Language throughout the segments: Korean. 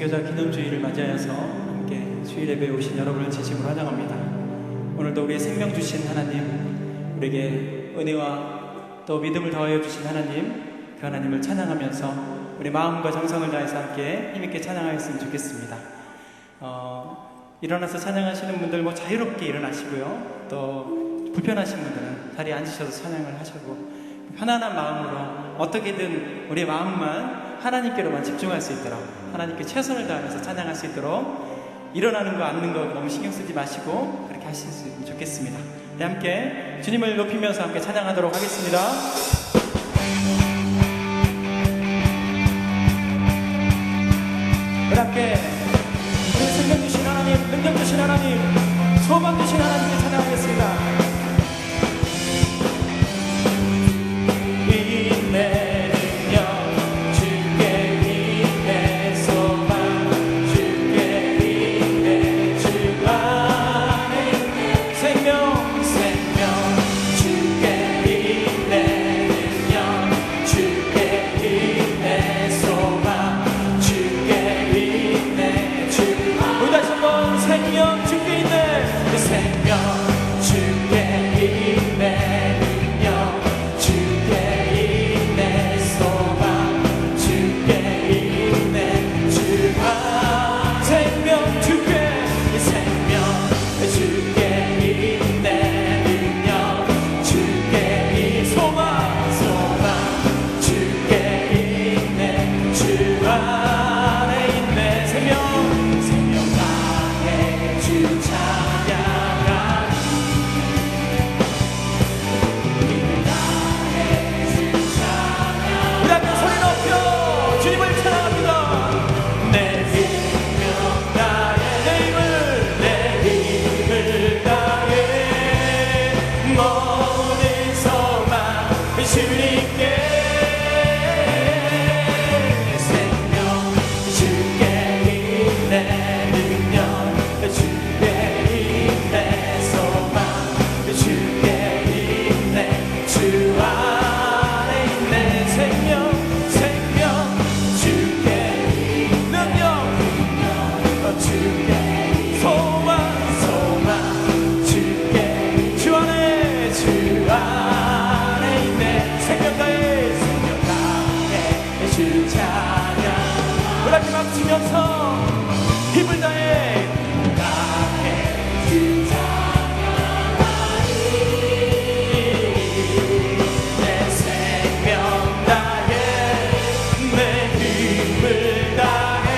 선교자 기념주일을 맞이하여서 함께 주일 예배에 오신 여러분을 진심으로 환영합니다. 오늘도 우리의 생명 주신 하나님, 우리에게 은혜와 또 믿음을 더하여 주신 하나님, 그 하나님을 찬양하면서 우리 마음과 정성을 다해서 함께 힘있게 찬양하였으면 좋겠습니다. 일어나서 찬양하시는 분들 자유롭게 일어나시고요, 또 불편하신 분들은 자리에 앉으셔서 찬양을 하시고, 편안한 마음으로 어떻게든 우리의 마음만 하나님께로만 집중할 수 있도록, 하나님께 최선을 다하면서 찬양할 수 있도록 일어나는 거 앉는 거 너무 신경 쓰지 마시고 그렇게 하시면 좋겠습니다. 네, 함께 주님을 높이면서 함께 찬양하도록 하겠습니다. 우리 함께 그 생명 주신 하나님, 능력 주신 하나님, 소망 주신 하나님께 찬양하겠습니다. 힘을 다해 주 찬양하리, 내 생명 다해 내 힘을 다해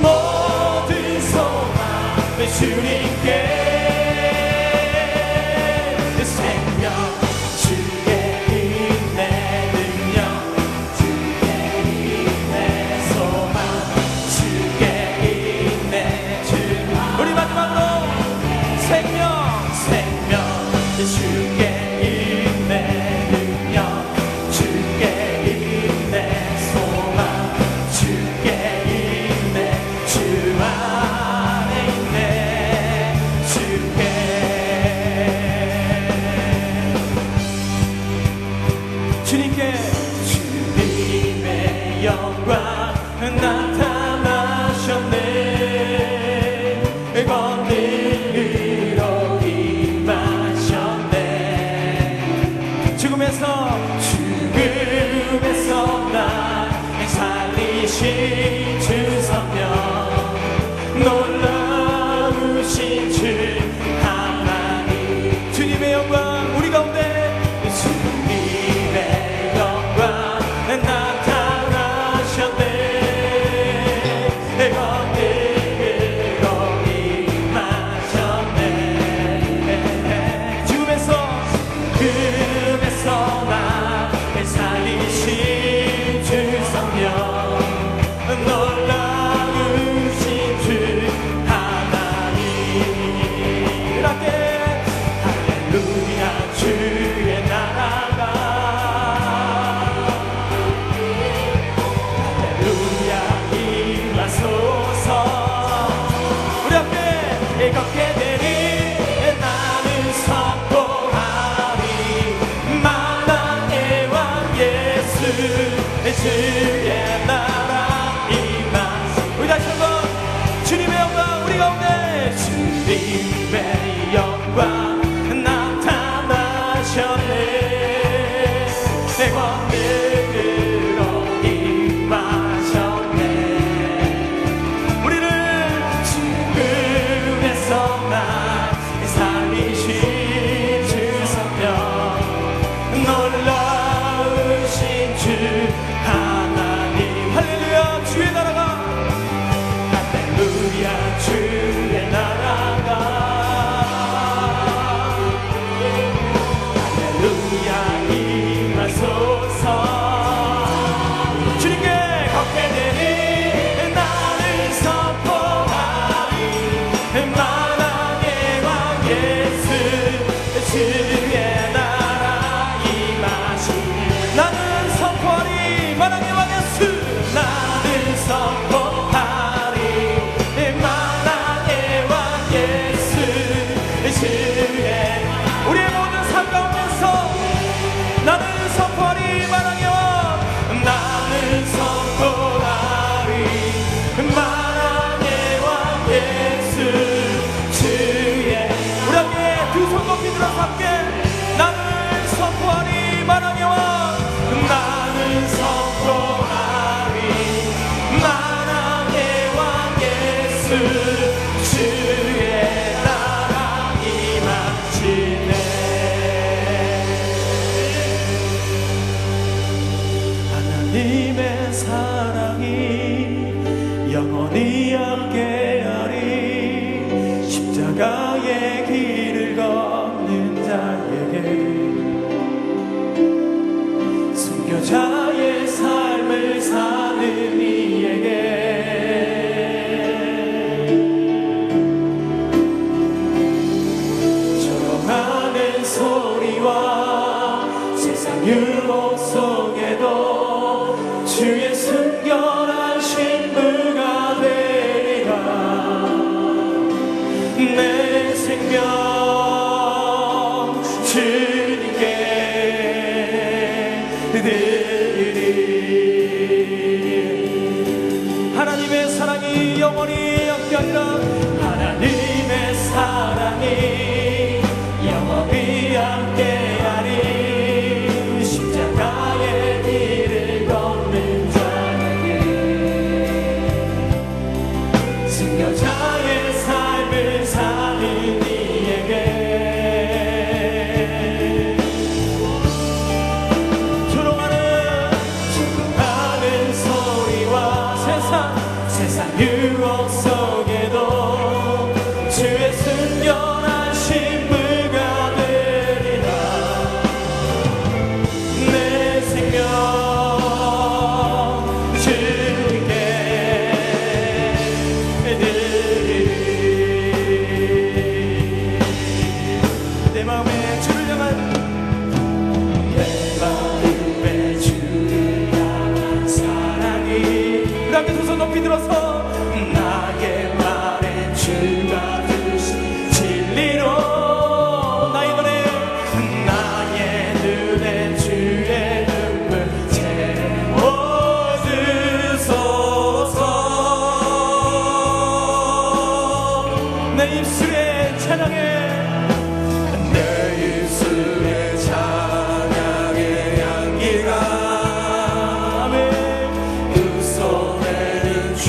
모든 소망 내 주님께 주님의 영광 나타나셨네. 건능으로 임하셨네. 죽음에서 날 살리신 주 성령, 놀라우신 주 하나님. 주님의 영광 우리 가운데, 주님의 영광 나타나셨네. 건능으로 임하셨네. 죽음에서 날 살리신 주 성령, 놀라우신 주 하나님. 이렇게 할렐루야 주의 나라가, 할렐루야 임하소서. 우리 함께 걷게 되니 나는 선포하리, 만왕의 왕 예수 주의 나라 임하소서. 주님의 영광 나타나셨네. 내 권능으로 임하셨네. 우리를 죽음에서 날 살리신 주 성령, 놀라우신 주 하나님. 할렐루야. 주의 나라가, 할렐루야. 주의 나라가, 할렐루야. 임하소서. 주님께 걷게 되니 나를 선포하리. 만왕의 왕 예수, 주의 나라 임하시니. 나는 선포하리. 만왕의 왕 예수, 나는 선포하리. 만왕의 왕 예수, 주의. 우리의 모든 삶 가운데서 나는 선포하리. 만왕의 왕, 나는 선포하리. 만왕의 왕 예수, 주의. 우리 함께 두 손 높이 들어서 함께 나는 선포하리. 만왕의 왕, 나는 선포하리. 만왕의 왕 예수, 주의 나라 임하시네. 하나님의 사랑이 영원히 함께하리. 십자가의 길을 걷는 자에게, 순교자의 삶을 사는 이에게, 조롱하는 소리와 세상 유혹 속에도 주의 순결한 신부가 되리라. 내 생명 주님께 드리리. 하나님의 사랑이 영원히 함께하리라. 하나님의 사랑이 영원히 함께하리. 십자가의 길을 걷는 자에게, 순교자의 삶을 사는 이에게, 조롱하는 소리와 세상 유혹 속에도 주의 순결한 신부가 되리라. 내 생명 주님께 드리리. 내 마음에 주를 향한, 내 마음에 주를 향한 사랑이. 우리 함께 두 손 높이 들어서 나의 말에 주가 주신 진리로, 나의 눈에, 나의 눈에 주의 눈물 채워주소서. 내 입술에 찬양해, 내 입술에 찬양의 향기가, 아멘. 그 손에는 주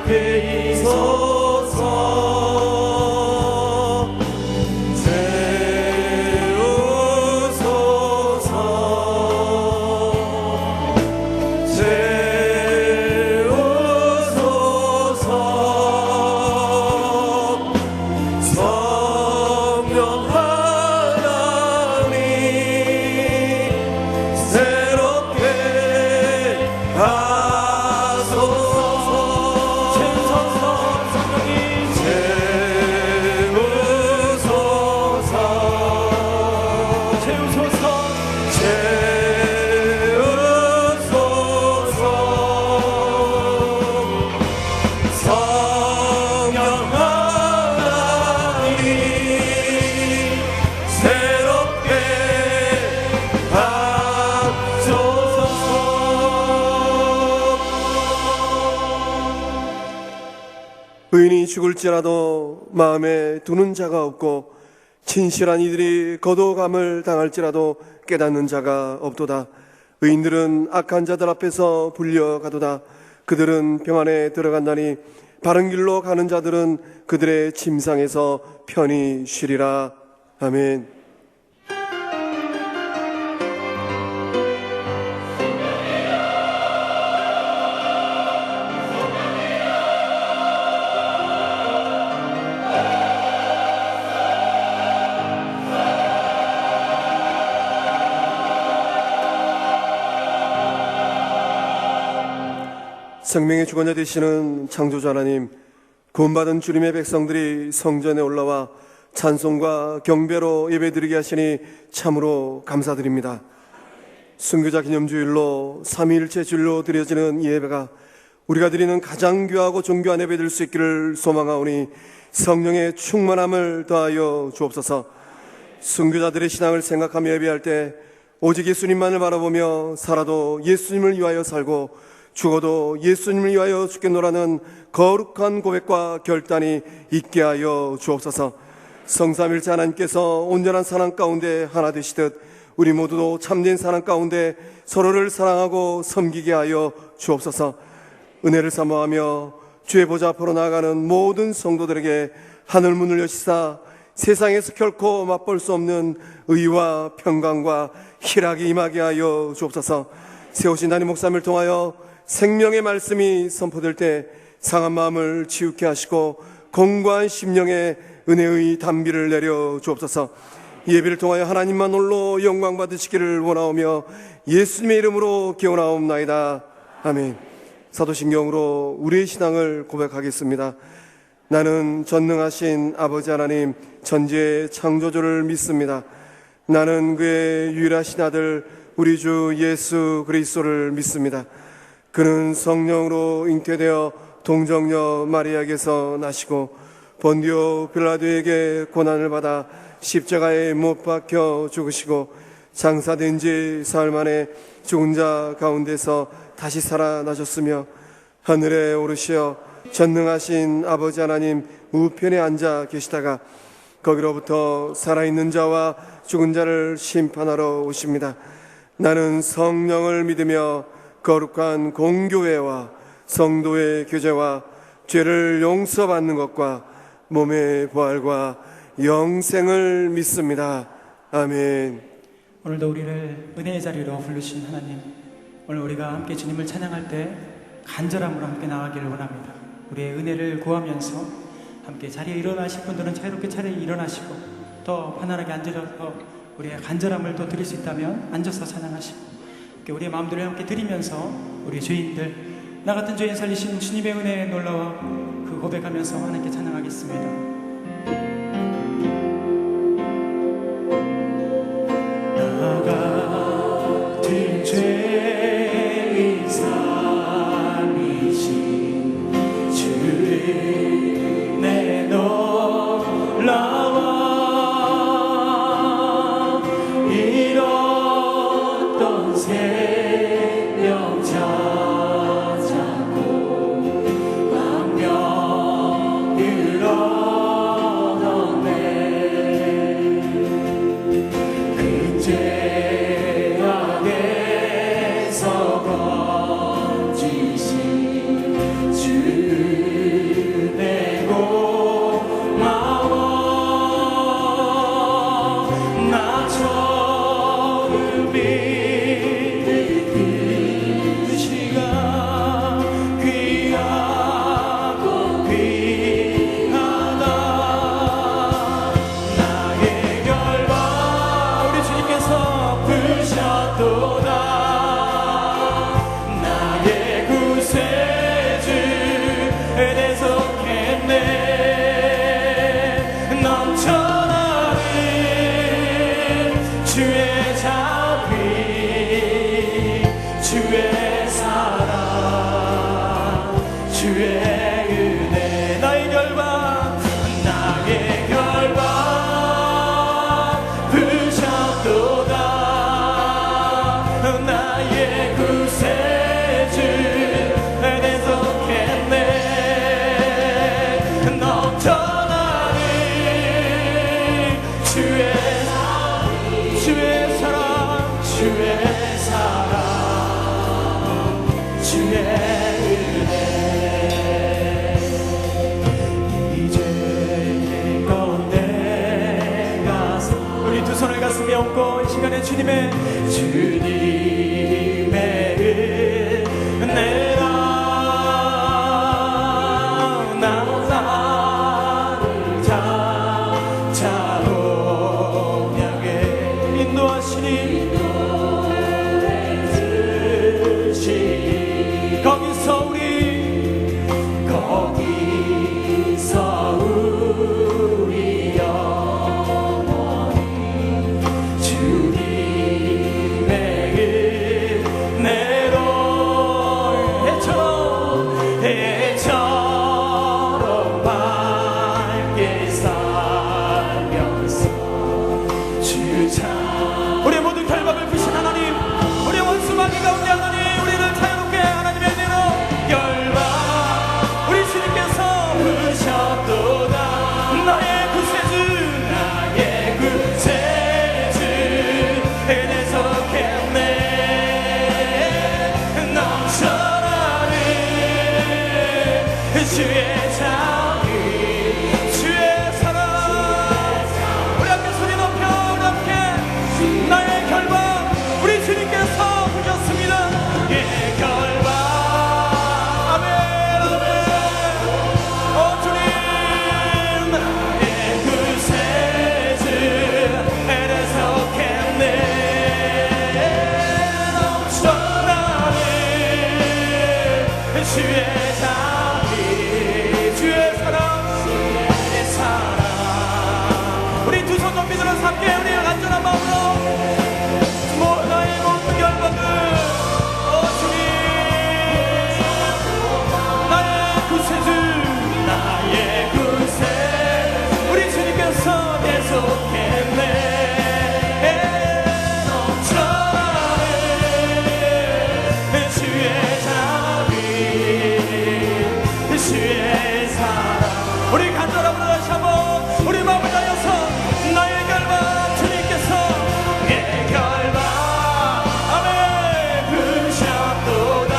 앞에 서서 의인이 죽을지라도 마음에 두는 자가 없고 진실한 이들이 거두감을 당할지라도 깨닫는 자가 없도다. 의인들은 악한 자들 앞에서 불려가도다. 그들은 평안에 들어간다니 바른 길로 가는 자들은 그들의 침상에서 편히 쉬리라. 아멘. 생명의 주관자 되시는 창조주 하나님, 구원받은 주님의 백성들이 성전에 올라와 찬송과 경배로 예배드리게 하시니 참으로 감사드립니다. 순교자 기념주일로 삼위일체 주일로 드려지는 이 예배가 우리가 드리는 가장 귀하고 존귀한 예배 될 수 있기를 소망하오니 성령의 충만함을 더하여 주옵소서. 순교자들의 신앙을 생각하며 예배할 때 오직 예수님만을 바라보며 살아도 예수님을 위하여 살고 죽어도 예수님을 위하여 죽겠노라는 거룩한 고백과 결단이 있게 하여 주옵소서. 성삼일체 하나님께서 온전한 사랑 가운데 하나 되시듯 우리 모두도 참된 사랑 가운데 서로를 사랑하고 섬기게 하여 주옵소서. 은혜를 사모하며 주의 보좌 앞으로 나아가는 모든 성도들에게 하늘문을 여시사 세상에서 결코 맛볼 수 없는 의와 평강과 희락이 임하게 하여 주옵소서. 세우신 담임 목사님을 통하여 생명의 말씀이 선포될 때 상한 마음을 치유케 하시고 공고한 심령에 은혜의 단비를 내려 주옵소서. 이 예배를 통하여 하나님만 홀로 영광 받으시기를 원하오며 예수님의 이름으로 기원하옵나이다. 아멘. 사도신경으로 우리의 신앙을 고백하겠습니다. 나는 전능하신 아버지 하나님 전지의 창조주를 믿습니다. 나는 그의 유일하신 아들 우리 주 예수 그리스도를 믿습니다. 그는 성령으로 잉태되어 동정녀 마리아에게서 나시고 본디오 빌라도에게 고난을 받아 십자가에 못 박혀 죽으시고 장사된 지 사흘 만에 죽은 자 가운데서 다시 살아나셨으며 하늘에 오르시어 전능하신 아버지 하나님 우편에 앉아 계시다가 거기로부터 살아있는 자와 죽은 자를 심판하러 오십니다. 나는 성령을 믿으며 거룩한 공교회와 성도의 교제와 죄를 용서받는 것과 몸의 부활과 영생을 믿습니다. 아멘. 오늘도 우리를 은혜의 자리로 부르신 하나님, 오늘 우리가 함께 주님을 찬양할 때 간절함으로 함께 나가기를 원합니다. 우리의 은혜를 구하면서 함께 자리에 일어나실 분들은 자유롭게 자리에 일어나시고 더 편안하게 앉아서 우리의 간절함을 또 드릴 수 있다면 앉아서 찬양하시고 우리의 마음들을 함께 드리면서 우리 죄인들, 나 같은 죄인 살리신 주님의 은혜에 놀라워 그 고백하면서 하나님께 찬양하겠습니다. 나 같은 죄인 살리신 주를 내놓으라. 생명 찾았고 광명으로 주의 은혜 나의 결박 부셨도다 나의 구세주 계속했네 넘쳐나는 주의 사랑 주의 은혜 이제 건 내가 우리 두 손을 가슴에 얹고 이 시간에 주님의 은혜라 나를 자로 향해 인도하시니 거기서 우리 영원히 주님의 은혜로 해처럼 밝게 살면서 주차 우리의 모든 결박을 푸신 하나님 우리의 원수 마귀 가운데 하나님 우리를 자유롭게 하나님의 은혜로 열방 우리 주님께서 부셨도다 나의 구세주 은혜 속했네 넘쳐나는 주의 자비 주의 사랑 우리 함께 소리 높여 우리 함께 나의 결박 우리 주님께서 부셨습니다 예 결박 아멘 아멘 오 주님 나의 구세주 은혜 속했네 넘쳐나는 주의 자비 주의 사랑 우리 두 손 높이 들어서 함께 우리 안전한 마음으로 나의 모든 결박을 오 주님 나의 구세주 우리 주님께서 계속했네 넘쳐나는 주의 자비 주의 사랑 우리 간절함으로 다시 한번 우리 마음을 다해서 나의 결박 주님께서 내 결박 아멘 부셨도다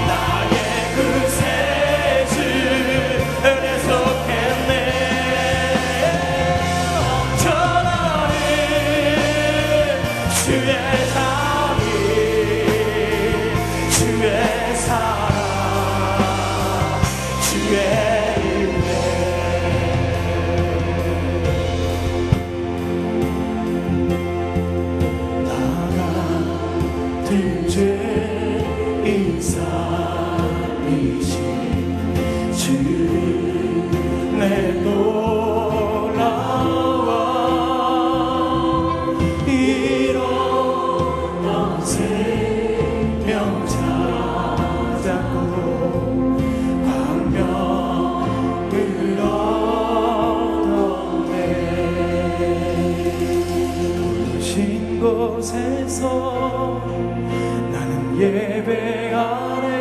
나의 구세주 은혜 속했네 넘쳐나는 주의 자비 주의 사랑 주의 은혜 나같은 죄인 살리신 주를 내돌아와 잃었던 생명 찾았고 광명을 얻었네 부르신 곳에서 나는 예배하네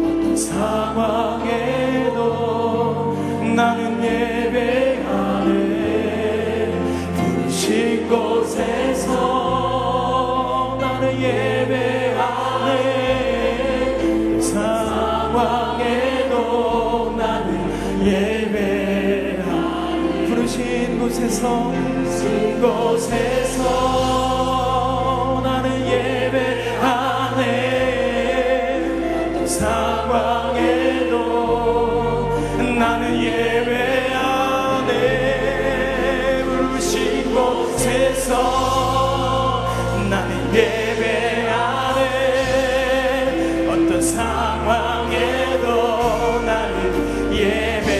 어떤 상황에도 나는 예배하네 부르신 곳에서 나는 예배하네 상황에도 나는 예배하네 부르신 곳에서 나는 예배하네 상황에도 나는 예배하네 부르신 곳에서 나는 예배하네 어떤 상황에도 나는 예배하네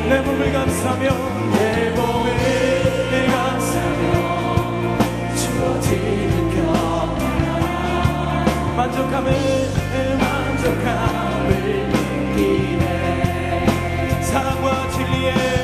내 몸을 감싸며 내 몸을 감싸며 주어지는 평안 만족함을 느끼네 사랑과 진리의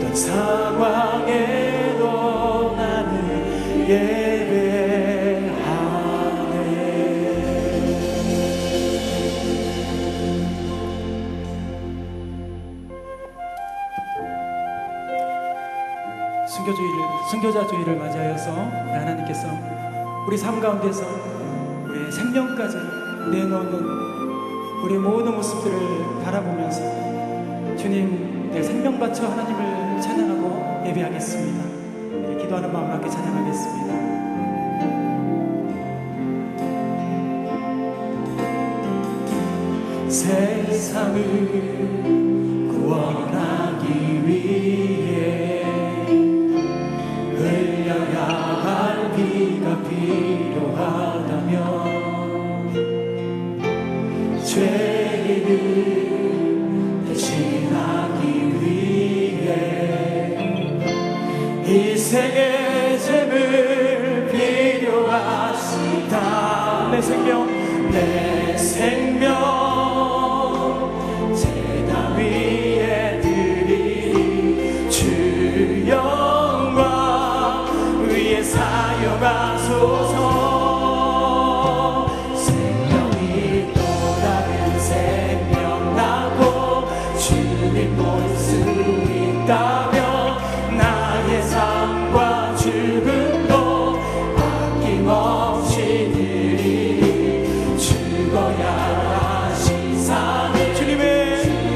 어떤 상황에도 나는 예배하네. 순교자주의를 맞이하여서 하나님께서 우리 삶 가운데서 우리의 생명까지 내놓는 우리 모든 모습들을 바라보면서 주님 내 생명 바쳐 하나님을 찬양하고 예배하겠습니다. 기도하는 마음으로 함께 찬양하겠습니다. 세상을 구원하기 위해 흘려야 할 피가 필요하다면 죄인을 대신하기 위해 희생의 제물 필요하시다. 내 생명 제단 위에 드리리 주 영광 위에 사용하소서. 나의 삶과 죽음도 아낌없이 드리리 죽어야 하시사니 주님의 주님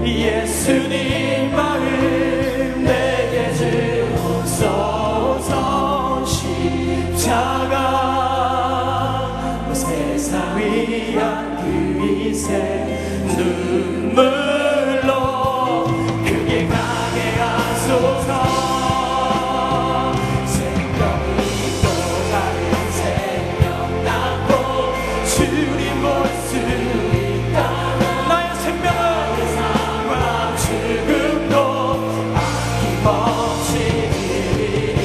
예수님 마음 내게 주옵소서. 십자가 세상 위한 그 이세 눈물로 크게 가게 하소서. 생명이 또 다른 생명 낳고 주님 볼 수 있다. 나의 생명은 죽음도 아낌없이 드리니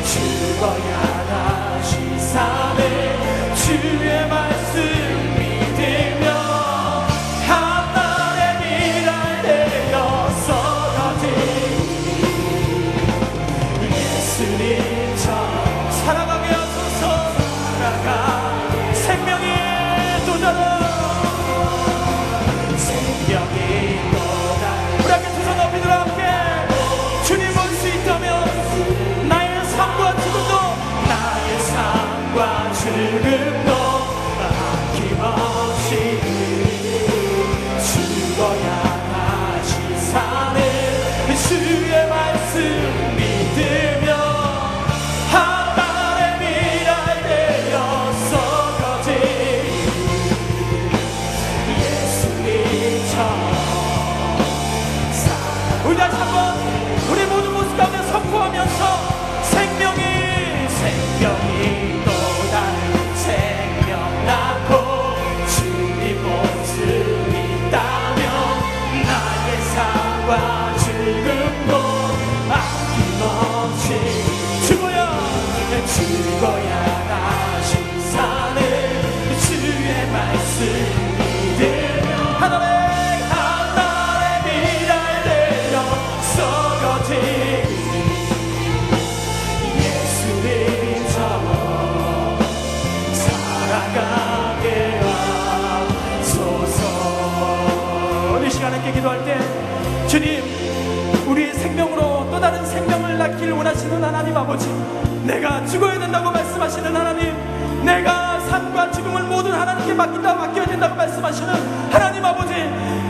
죽어야 다시 사는 주의 말씀 믿으며 한날의 미랄 되었어가지 예수님처럼 살아가게 하소서. 살아가 생명이 또 다른 생명이 주님 볼 수 있다면 나의 삶과 죽음도 아낌없이 죽어야 다시 사는 주의 말씀 믿으며 한날의 미랄 되었어거지 예수님처럼 우리 다시 한번 우리 모든 모습 가운데 선포하면서 생명이 또 다른 생명 낳고 주님 볼 수 있다면 나의 삶과 죽음도 아낌없이 죽어야 다시 사는 주의 말씀 믿으며 하나님 예수님처럼 살아가게 하소서. 우리 시간에 함께 기도할 때 주님 우리의 생명으로 또 다른 생명을 낳기를 원하시는 하나님 아버지, 내가 죽어야 된다고 말씀하시는 하나님, 내가 삶과 죽음을 모든 하나님께 맡겨야 된다고 말씀하시는 하나님 아버지,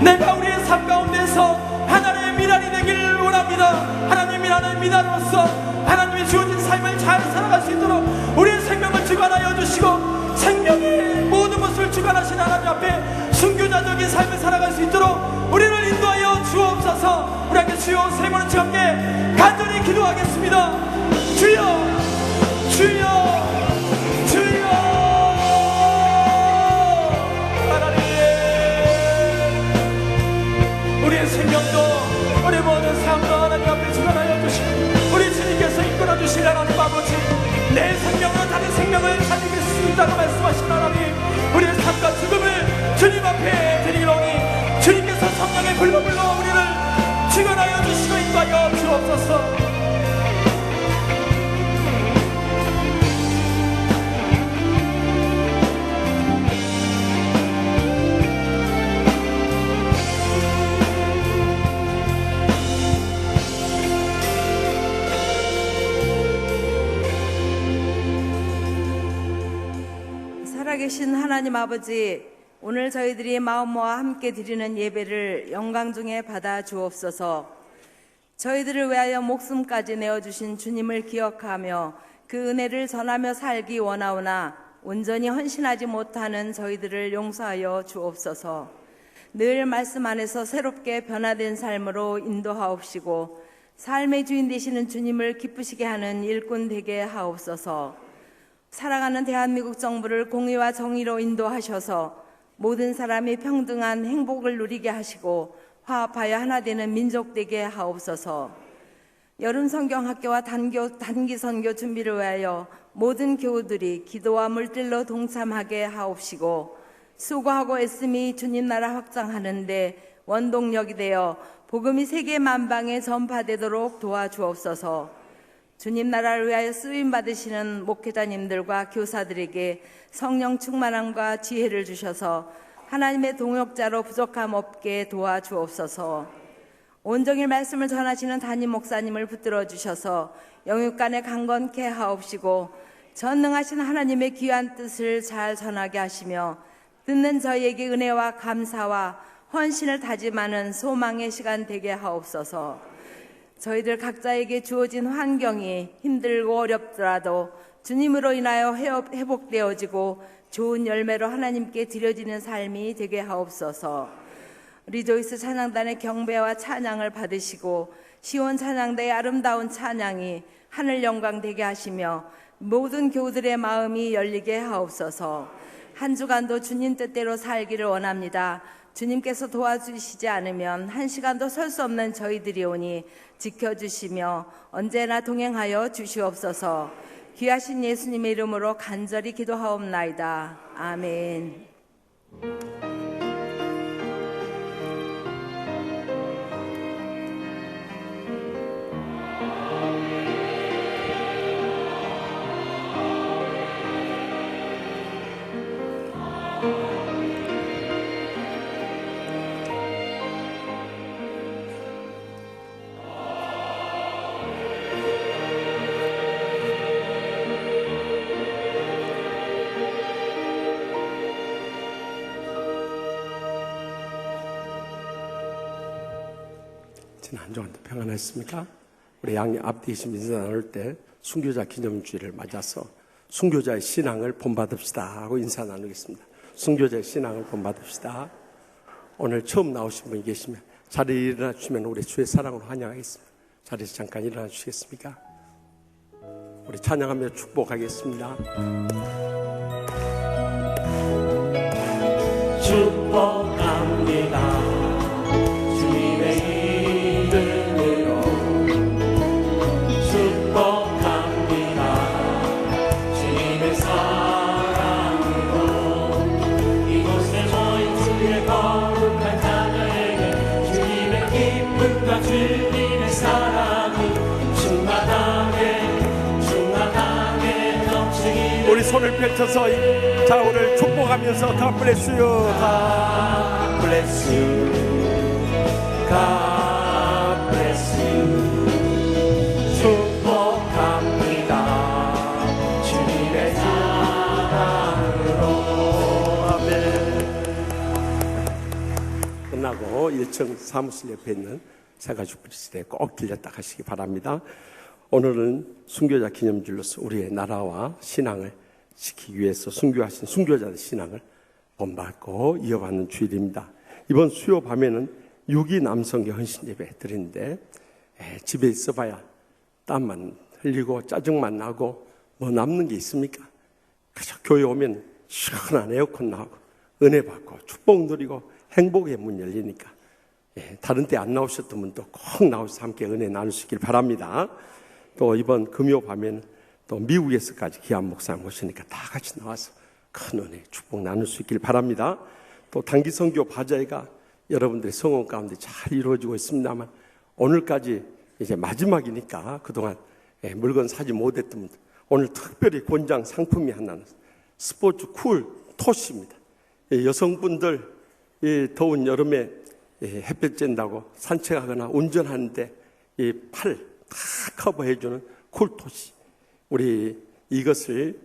내가 우리의 삶 가운데서 하나님의 미랄이 되기를 원합니다. 하나님이라는 미랄로서 하나님이 주어진 삶을 잘 살아갈 수 있도록 우리의 생명을 주관하여 주시고 생명의 모든 것을 주관하신 하나님 앞에 순교자적인 삶을 살아갈 수 있도록 우리를 인도하여 주옵소서. 우리 함께 주여 세 번은 함께 간절히 기도하겠습니다. 주여 주여 주여 하나님, 우리의 생명도 우리 모든 삶도 하나님 앞에 주관하여 주시고 우리 주님께서 이끌어 주실 하나님 아버지, 내 생명으로 다른 생명을 살릴 수 있다고 말씀하신 하나님, 우리의 삶과 죽음을 주님 앞에 드리노니 주님께서 성령의 불로 우리를 주관하여 주시고 인도하여 주옵소서. 살아계신 하나님 아버지, 오늘 저희들이 마음 모아 함께 드리는 예배를 영광 중에 받아 주옵소서. 저희들을 위하여 목숨까지 내어주신 주님을 기억하며 그 은혜를 전하며 살기 원하오나 온전히 헌신하지 못하는 저희들을 용서하여 주옵소서. 늘 말씀 안에서 새롭게 변화된 삶으로 인도하옵시고 삶의 주인 되시는 주님을 기쁘시게 하는 일꾼 되게 하옵소서. 살아가는 대한민국 정부를 공의와 정의로 인도하셔서 모든 사람이 평등한 행복을 누리게 하시고 화합하여 하나 되는 민족 되게 하옵소서. 여름 성경학교와 단기 선교 준비를 위하여 모든 교우들이 기도와 물질로 동참하게 하옵시고 수고하고 애씀이 주님 나라 확장하는 데 원동력이 되어 복음이 세계 만방에 전파되도록 도와주옵소서. 주님 나라를 위하여 쓰임 받으시는 목회자님들과 교사들에게 성령 충만함과 지혜를 주셔서 하나님의 동역자로 부족함 없게 도와주옵소서. 온종일 말씀을 전하시는 담임 목사님을 붙들어 주셔서 영육간에 강건케 하옵시고 전능하신 하나님의 귀한 뜻을 잘 전하게 하시며 듣는 저희에게 은혜와 감사와 헌신을 다짐하는 소망의 시간 되게 하옵소서. 저희들 각자에게 주어진 환경이 힘들고 어렵더라도 주님으로 인하여 회복되어지고 좋은 열매로 하나님께 드려지는 삶이 되게 하옵소서. 리조이스 찬양단의 경배와 찬양을 받으시고 시온 찬양대의 아름다운 찬양이 하늘 영광 되게 하시며 모든 교우들의 마음이 열리게 하옵소서. 한 주간도 주님 뜻대로 살기를 원합니다. 주님께서 도와주시지 않으면 한 시간도 설 수 없는 저희들이 오니 지켜주시며 언제나 동행하여 주시옵소서. 귀하신 예수님의 이름으로 간절히 기도하옵나이다. 아멘. 한 주간도 평안했습니까? 우리 양이 앞뒤이신 인사 나눌 때 순교자 기념주일을 맞아서 순교자의 신앙을 본받읍시다 하고 인사 나누겠습니다. 순교자의 신앙을 본받읍시다. 오늘 처음 나오신 분이 계시면 자리에 일어나 주시면 우리 주의 사랑으로 환영하겠습니다. 자리에서 잠깐 일어나 주시겠습니까? 우리 찬양하며 축복하겠습니다. 축복합니다. 우리 손을 펼쳐서 자 오늘 축복하면서 God bless you, God bless you, God bless you. 축복합니다. 주님의 사랑으로. 아멘. 끝나고 1층 사무실 옆에 있는 새가죽브리스에 꼭 들렸다 가시기 바랍니다. 오늘은 순교자 기념주일로서 우리의 나라와 신앙을 지키기 위해서 순교하신 순교자의 신앙을 본받고 이어받는 주일입니다. 이번 수요 밤에는 6기 남성교 헌신 예배 드리는데 집에 있어봐야 땀만 흘리고 짜증만 나고 뭐 남는 게 있습니까? 그저 교회 오면 시원한 에어컨 나오고 은혜 받고 축복 누리고 행복의 문 열리니까 다른 때 안 나오셨던 분도 꼭 나오셔서 함께 은혜 나눌 수 있길 바랍니다. 또 이번 금요 밤에는 또 미국에서까지 귀한 목사님 오시니까 다 같이 나와서 큰 은혜 축복 나눌 수 있길 바랍니다. 또 단기 선교 바자회가 여러분들의 성원 가운데 잘 이루어지고 있습니다만 오늘까지 이제 마지막이니까 그동안 물건 사지 못했던 분들 오늘 특별히 권장 상품이 하나는 스포츠 쿨 토시입니다. 여성분들 더운 여름에 햇볕 쬐다고 산책하거나 운전하는데 이 팔 다 커버해주는 쿨토시. 우리 이것을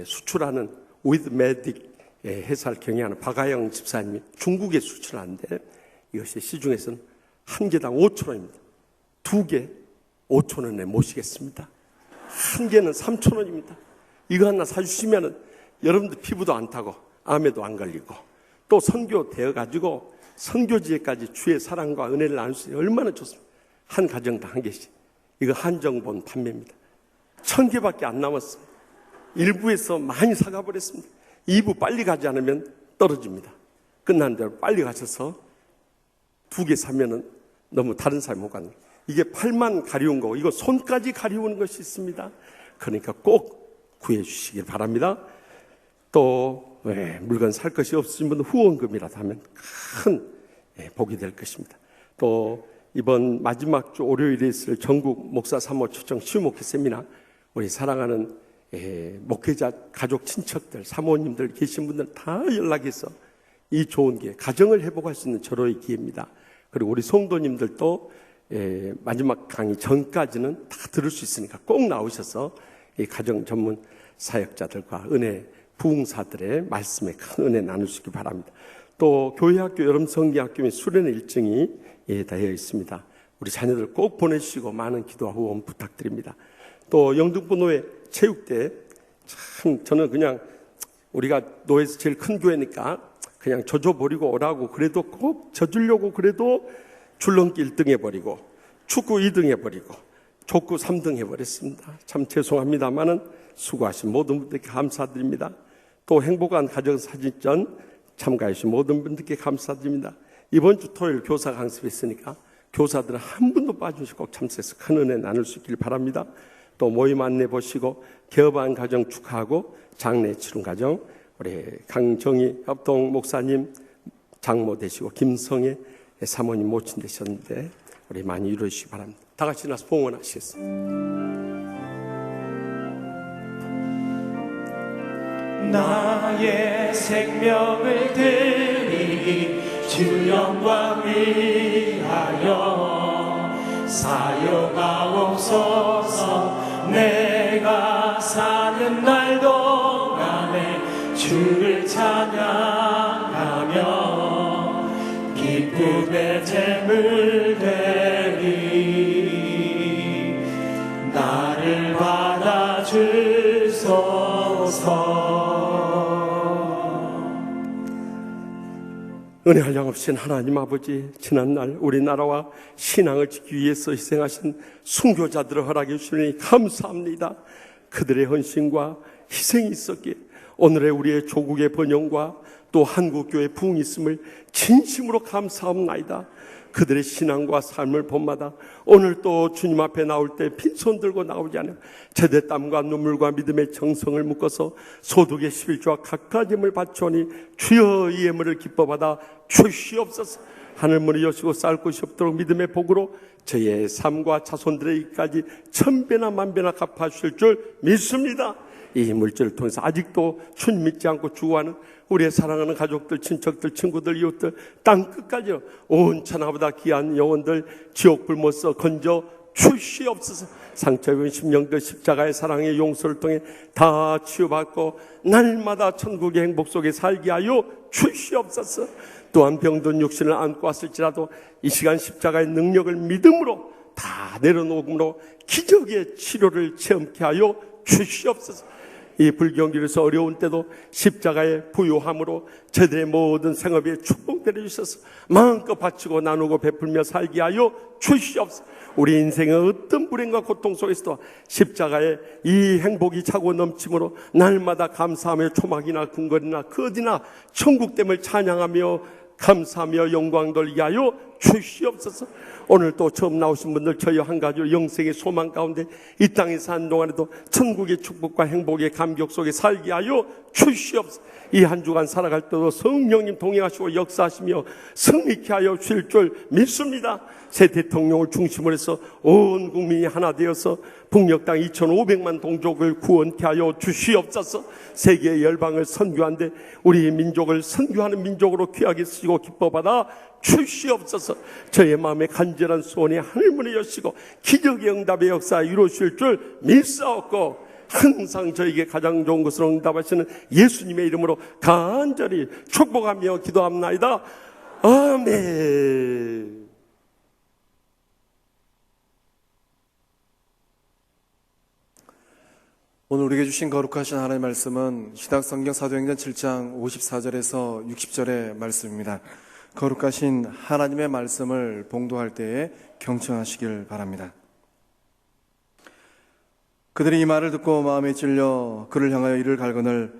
수출하는 위드메딕 회사를 경영하는 박아영 집사님이 중국에 수출하는데 이것이 시중에서는 한 개당 5,000원입니다. 2개 5,000원에 모시겠습니다. 한 개는 3,000원입니다. 이거 하나 사주시면 여러분들 피부도 안 타고 암에도 안 걸리고 또 선교되어가지고 선교지에까지 주의 사랑과 은혜를 나눌 수 있는 얼마나 좋습니까? 한 가정당 한 개씩. 이거 한정본 판매입니다. 1,000개밖에 안 남았습니다. 일부에서 많이 사가버렸습니다. 2부 빨리 가지 않으면 떨어집니다. 끝난 대로 빨리 가셔서 2개 사면은 너무 다른 사람이 못 가는 거예요. 이게 팔만 가리운 거고 이거 손까지 가리우는 것이 있습니다. 그러니까 꼭 구해 주시길 바랍니다. 또 물건 살 것이 없으신 분은 후원금이라도 하면 큰 복이 될 것입니다. 또 이번 마지막 주 월요일에 있을 전국 목사 사모 초청 시목회 세미나, 우리 사랑하는 목회자 가족 친척들 사모님들 계신 분들 다 연락해서 이 좋은 기회, 가정을 회복할 수 있는 절호의 기회입니다. 그리고 우리 성도님들도 마지막 강의 전까지는 다 들을 수 있으니까 꼭 나오셔서 이 가정 전문 사역자들과 은혜 부흥사들의 말씀에 큰 은혜 나눌 수 있기 바랍니다. 또 교회학교 여름성기학교 및 수련회 일정이 되어 있습니다. 우리 자녀들 꼭 보내주시고 많은 기도와 후원 부탁드립니다. 또 영등포노회 체육대, 참 저는 그냥 우리가 노회에서 제일 큰 교회니까 그냥 져줘버리고 오라고, 그래도 꼭 져주려고 그래도 줄넘기 1등 해버리고 축구 2등 해버리고 족구 3등 해버렸습니다. 참 죄송합니다만은 수고하신 모든 분들께 감사드립니다. 또 행복한 가정사진전 참가해 주신 모든 분들께 감사드립니다. 이번 주 토요일 교사 강습이 있으니까 교사들은 한 분도 빠지시고 꼭 참석해서 큰 은혜 나눌 수 있길 바랍니다. 또 모임 안내 보시고 개업한 가정 축하하고 장례 치른 가정, 우리 강정희 협동 목사님 장모 되시고 김성애 사모님 모친 되셨는데 우리 많이 이루어 주시기 바랍니다. 다 같이 나서 봉헌하시겠습니다. 나의 생명을 드리니 주 영광 위하여 사용하옵소서. 내가 사는 날 동안에 주를 찬양하며 기쁨의 제물 되리. 나를 받아주소서. 은혜 한량없인 하나님 아버지, 지난날 우리나라와 신앙을 지키기 위해서 희생하신 순교자들을 허락해 주시니 감사합니다. 그들의 헌신과 희생이 있었기에 오늘의 우리의 조국의 번영과 또 한국교회의 부흥이 있음을 진심으로 감사합니다. 그들의 신앙과 삶을 본마다 오늘 또 주님 앞에 나올 때 빈손 들고 나오지 않아요. 제대 땀과 눈물과 믿음의 정성을 묶어서 소득의 11조와 각가지 예물을 바치오니 주여 이 예물을 기뻐받아 주시옵소서. 하늘문을 여시고 쌓을 곳이 없도록 믿음의 복으로 저의 삶과 자손들에게까지 천배나 만배나 갚아주실 줄 믿습니다. 이 물질을 통해서 아직도 주님 믿지 않고 죽어가는 우리의 사랑하는 가족들, 친척들, 친구들, 이웃들, 땅끝까지 온 천하보다 귀한 영혼들 지옥 불못서 건져 주시옵소서. 상처 입은 심령들 십자가의 사랑의 용서를 통해 다 치유받고 날마다 천국의 행복 속에 살게 하여 주시옵소서. 또한 병든 육신을 안고 왔을지라도 이 시간 십자가의 능력을 믿음으로 다 내려놓음으로 기적의 치료를 체험케 하여 주시옵소서. 이 불경기로서 어려운 때도 십자가의 부요함으로 저들의 모든 생업에 축복되어 주셔서 마음껏 바치고 나누고 베풀며 살게 하여 주시옵소서. 우리 인생의 어떤 불행과 고통 속에서도 십자가의 이 행복이 차고 넘침으로 날마다 감사하며 초막이나 궁궐이나 그 어디나 천국됨을 찬양하며 감사하며 영광 돌리게 하여 주시옵소서. 오늘 또 처음 나오신 분들 저희 한 가지 영생의 소망 가운데 이 땅에 사는 동안에도 천국의 축복과 행복의 감격 속에 살게 하여 주시옵소서. 이 한 주간 살아갈 때도 성령님 동행하시고 역사하시며 승리케 하여 주실 줄 믿습니다. 새 대통령을 중심으로 해서 온 국민이 하나 되어서 북녘 땅 2,500만 동족을 구원케 하여 주시옵소서. 세계의 열방을 선교하는데 우리 민족을 선교하는 민족으로 귀하게 쓰시고 기뻐받아 주시옵소서. 저의 마음에 간절한 소원이 하늘문을 여시고 기적의 응답의 역사 이루어질 줄 믿사옵고 항상 저에게 가장 좋은 것으로 응답하시는 예수님의 이름으로 간절히 축복하며 기도합나이다. 아멘. 오늘 우리에게 주신 거룩하신 하나님의 말씀은 신약성경 사도행전 7장 54절에서 60절의 말씀입니다. 거룩하신 하나님의 말씀을 봉독할 때에 경청하시길 바랍니다. 그들이 이 말을 듣고 마음에 찔려 그를 향하여 이를 갈거늘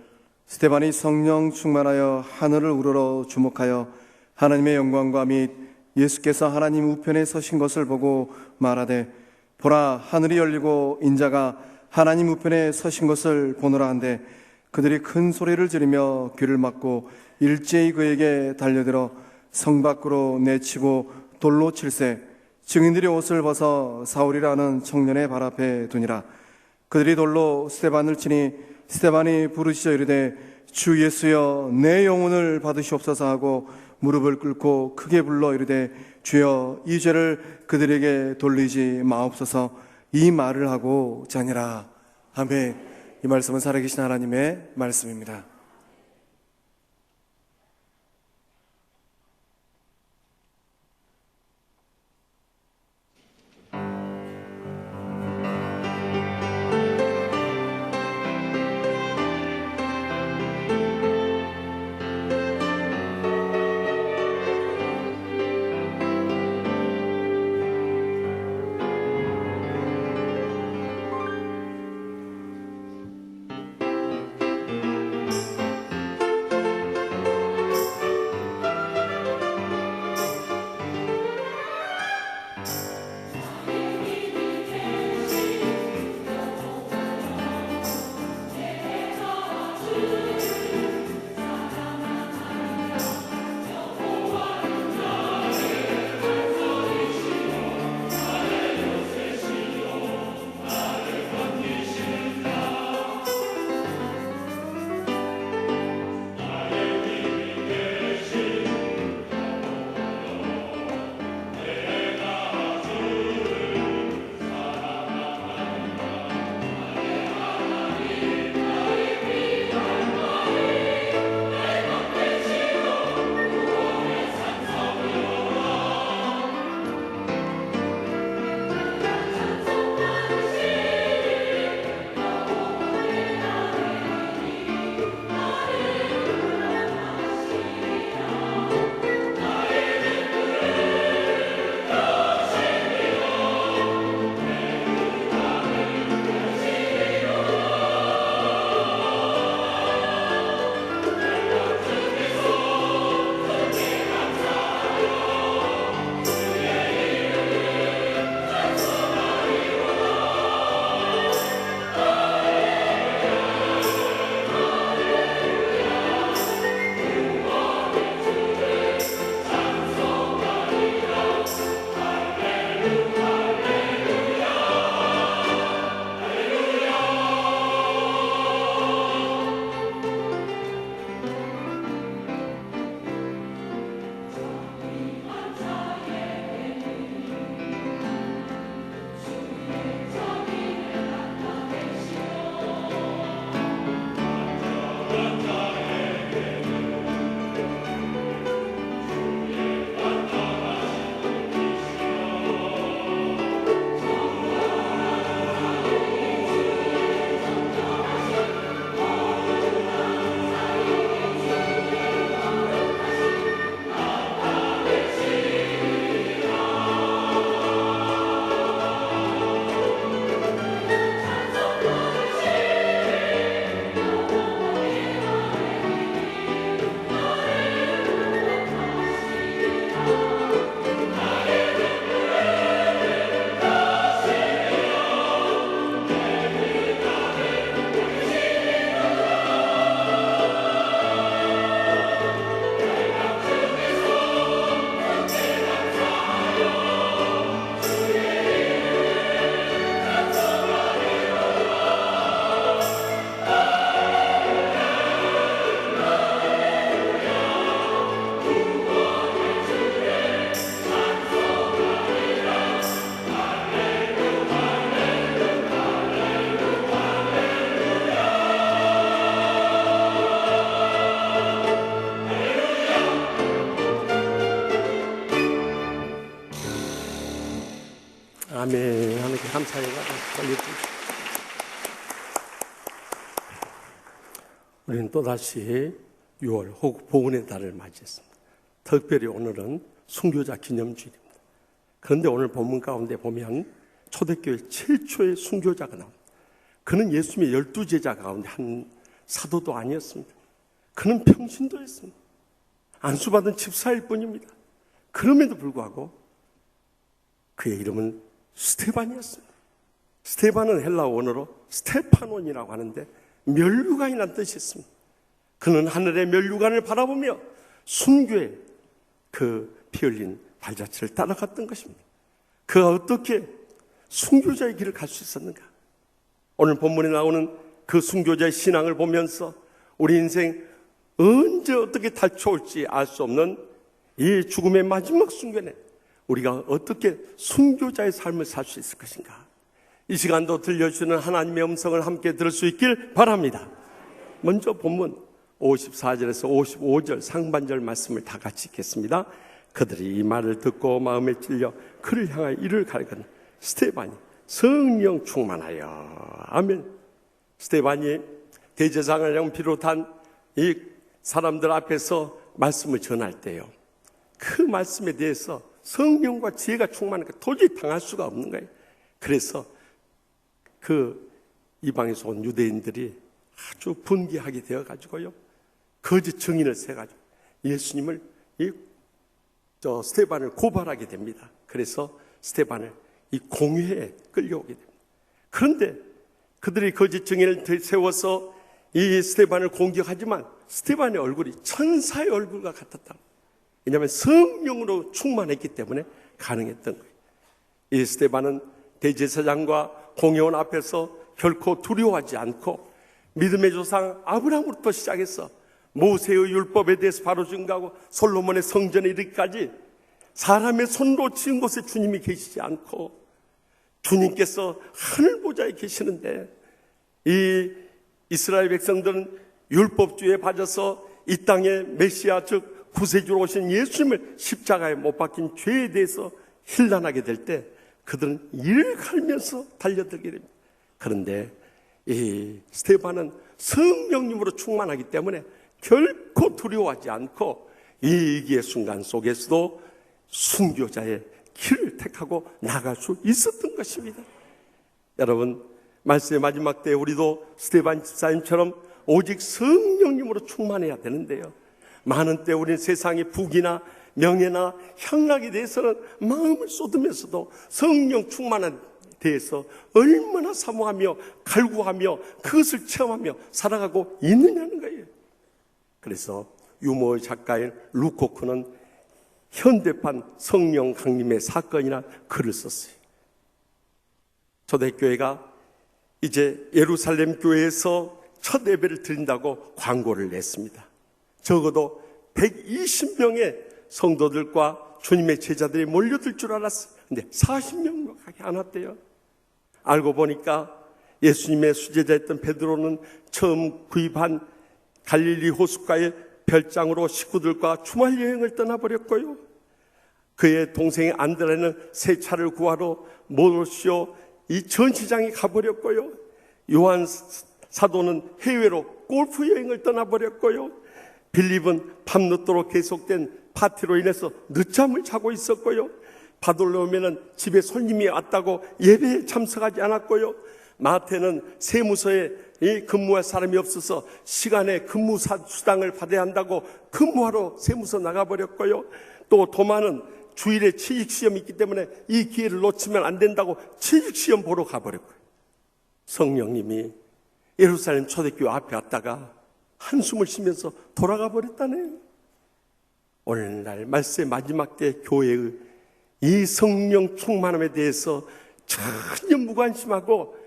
스데반이 성령 충만하여 하늘을 우러러 주목하여 하나님의 영광과 및 예수께서 하나님 우편에 서신 것을 보고 말하되 보라 하늘이 열리고 인자가 하나님 우편에 서신 것을 보노라 한데 그들이 큰 소리를 지르며 귀를 막고 일제히 그에게 달려들어 성 밖으로 내치고 돌로 칠세 증인들이 옷을 벗어 사울이라는 청년의 발 앞에 두니라. 그들이 돌로 스데반을 치니 스데반이 부르짖어 이르되 주 예수여 내 영혼을 받으시옵소서 하고 무릎을 꿇고 크게 불러 이르되 주여 이 죄를 그들에게 돌리지 마옵소서 이 말을 하고 자니라. 아멘. 이 말씀은 살아계신 하나님의 말씀입니다. 아멘. 하나님께 감사해가 올려주십시오. 우리는 또다시 6월 혹 보은의 달을 맞이했습니다. 특별히 오늘은 순교자 기념주일입니다. 그런데 오늘 본문 가운데 보면 초대교회 7초의 순교자가 나옵니다. 그는 예수님의 12제자 가운데 한 사도도 아니었습니다. 그는 평신도였습니다. 안수받은 집사일 뿐입니다. 그럼에도 불구하고 그의 이름은 스테반이었습니다. 스테반은 헬라어 원어로 스테파논이라고 하는데 면류관이라는 뜻이 있습니다. 그는 하늘의 면류관을 바라보며 순교의 그 피 흘린 발자취를 따라갔던 것입니다. 그가 어떻게 순교자의 길을 갈 수 있었는가? 오늘 본문에 나오는 그 순교자의 신앙을 보면서 우리 인생 언제 어떻게 닥쳐올지 알 수 없는 이 죽음의 마지막 순간에 우리가 어떻게 순교자의 삶을 살 수 있을 것인가? 이 시간도 들려주시는 하나님의 음성을 함께 들을 수 있길 바랍니다. 먼저 본문 54절에서 55절 상반절 말씀을 다 같이 읽겠습니다. 그들이 이 말을 듣고 마음에 찔려 그를 향하여 이를 갈거니 스데반이 성령 충만하여. 아멘. 스데반이 대제사장을 비롯한 이 사람들 앞에서 말씀을 전할 때요, 그 말씀에 대해서 성령과 지혜가 충만하니까 도저히 당할 수가 없는 거예요. 그래서 그 이방에서 온 유대인들이 아주 분개하게 되어가지고요, 거짓 증인을 세가지고 예수님을 스데반을 고발하게 됩니다. 그래서 스데반을 이 공회에 끌려오게 됩니다. 그런데 그들이 거짓 증인을 세워서 이 스데반을 공격하지만 스데반의 얼굴이 천사의 얼굴과 같았다. 왜냐하면 성령으로 충만했기 때문에 가능했던 거예요. 이 스데반은 대제사장과 공회원 앞에서 결코 두려워하지 않고 믿음의 조상 아브라함부터 시작해서 모세의 율법에 대해서 바로 증거하고 솔로몬의 성전에 이르기까지 사람의 손으로 지은 곳에 주님이 계시지 않고 주님께서 하늘 보좌에 계시는데 이 이스라엘 백성들은 율법주의에 빠져서 이 땅에 메시아 즉 구세주로 오신 예수님을 십자가에 못 박힌 죄에 대해서 힐난하게 될 때 그들은 이를 갈면서 달려들게 됩니다. 그런데 이 스데반은 성령님으로 충만하기 때문에 결코 두려워하지 않고 이 위기의 순간 속에서도 순교자의 길을 택하고 나갈 수 있었던 것입니다. 여러분, 말씀의 마지막 때에 우리도 스데반 집사님처럼 오직 성령님으로 충만해야 되는데요, 많은 때 우리는 세상의 부귀나 명예나 향락에 대해서는 마음을 쏟으면서도 성령 충만한 대해서 얼마나 사모하며 갈구하며 그것을 체험하며 살아가고 있느냐는 거예요. 그래서 유머 작가인 루코크는 현대판 성령 강림의 사건이나 글을 썼어요. 초대교회가 이제 예루살렘 교회에서 첫 예배를 드린다고 광고를 냈습니다. 적어도 120명의 성도들과 주님의 제자들이 몰려들 줄 알았어요. 근데 40명밖에 안 왔대요. 알고 보니까 예수님의 수제자였던 베드로는 처음 구입한 갈릴리 호숫가의 별장으로 식구들과 주말 여행을 떠나버렸고요, 그의 동생의 안드레는 새 차를 구하러 모로시오 이 전시장에 가버렸고요, 요한 사도는 해외로 골프 여행을 떠나버렸고요, 빌립은 밤늦도록 계속된 파티로 인해서 늦잠을 자고 있었고요, 바돌로메는 집에 손님이 왔다고 예배에 참석하지 않았고요, 마태는 세무서에 근무할 사람이 없어서 시간에 근무 수당을 받아야 한다고 근무하러 세무서 나가버렸고요, 또 도마는 주일에 취직시험이 있기 때문에 이 기회를 놓치면 안 된다고 취직시험 보러 가버렸고요. 성령님이 예루살렘 초대교회 앞에 왔다가 한숨을 쉬면서 돌아가 버렸다네요. 오늘날 말씀의 마지막 때 교회의 이 성령 충만함에 대해서 전혀 무관심하고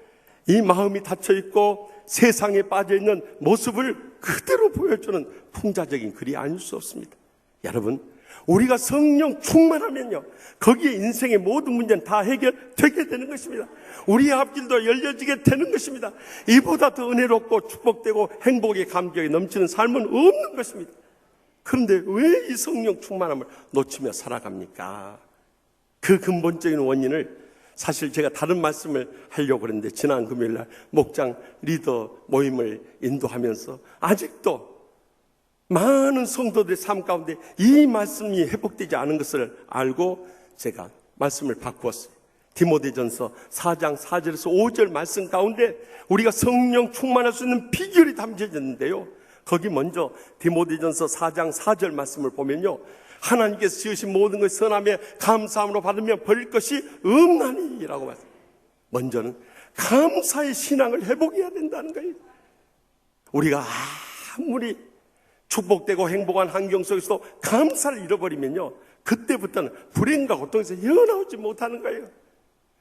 이 마음이 닫혀있고 세상에 빠져있는 모습을 그대로 보여주는 풍자적인 글이 아닐 수 없습니다. 여러분, 우리가 성령 충만하면요, 거기에 인생의 모든 문제는 다 해결되게 되는 것입니다. 우리의 앞길도 열려지게 되는 것입니다. 이보다 더 은혜롭고 축복되고 행복의 감격이 넘치는 삶은 없는 것입니다. 그런데 왜 이 성령 충만함을 놓치며 살아갑니까? 그 근본적인 원인을 사실 제가 다른 말씀을 하려고 그랬는데 지난 금요일날 목장 리더 모임을 인도하면서 아직도 많은 성도들의 삶 가운데 이 말씀이 회복되지 않은 것을 알고 제가 말씀을 바꾸었어요. 디모데전서 4장 4절에서 5절 말씀 가운데 우리가 성령 충만할 수 있는 비결이 담겨졌는데요, 거기 먼저 디모데전서 4장 4절 말씀을 보면요, 하나님께서 지으신 모든 것이 선함에 감사함으로 받으면 버릴 것이 없나니 라고 말씀합니다. 먼저는 감사의 신앙을 회복해야 된다는 거예요. 우리가 아무리 축복되고 행복한 환경 속에서도 감사를 잃어버리면요, 그때부터는 불행과 고통에서 헤어나오지 못하는 거예요.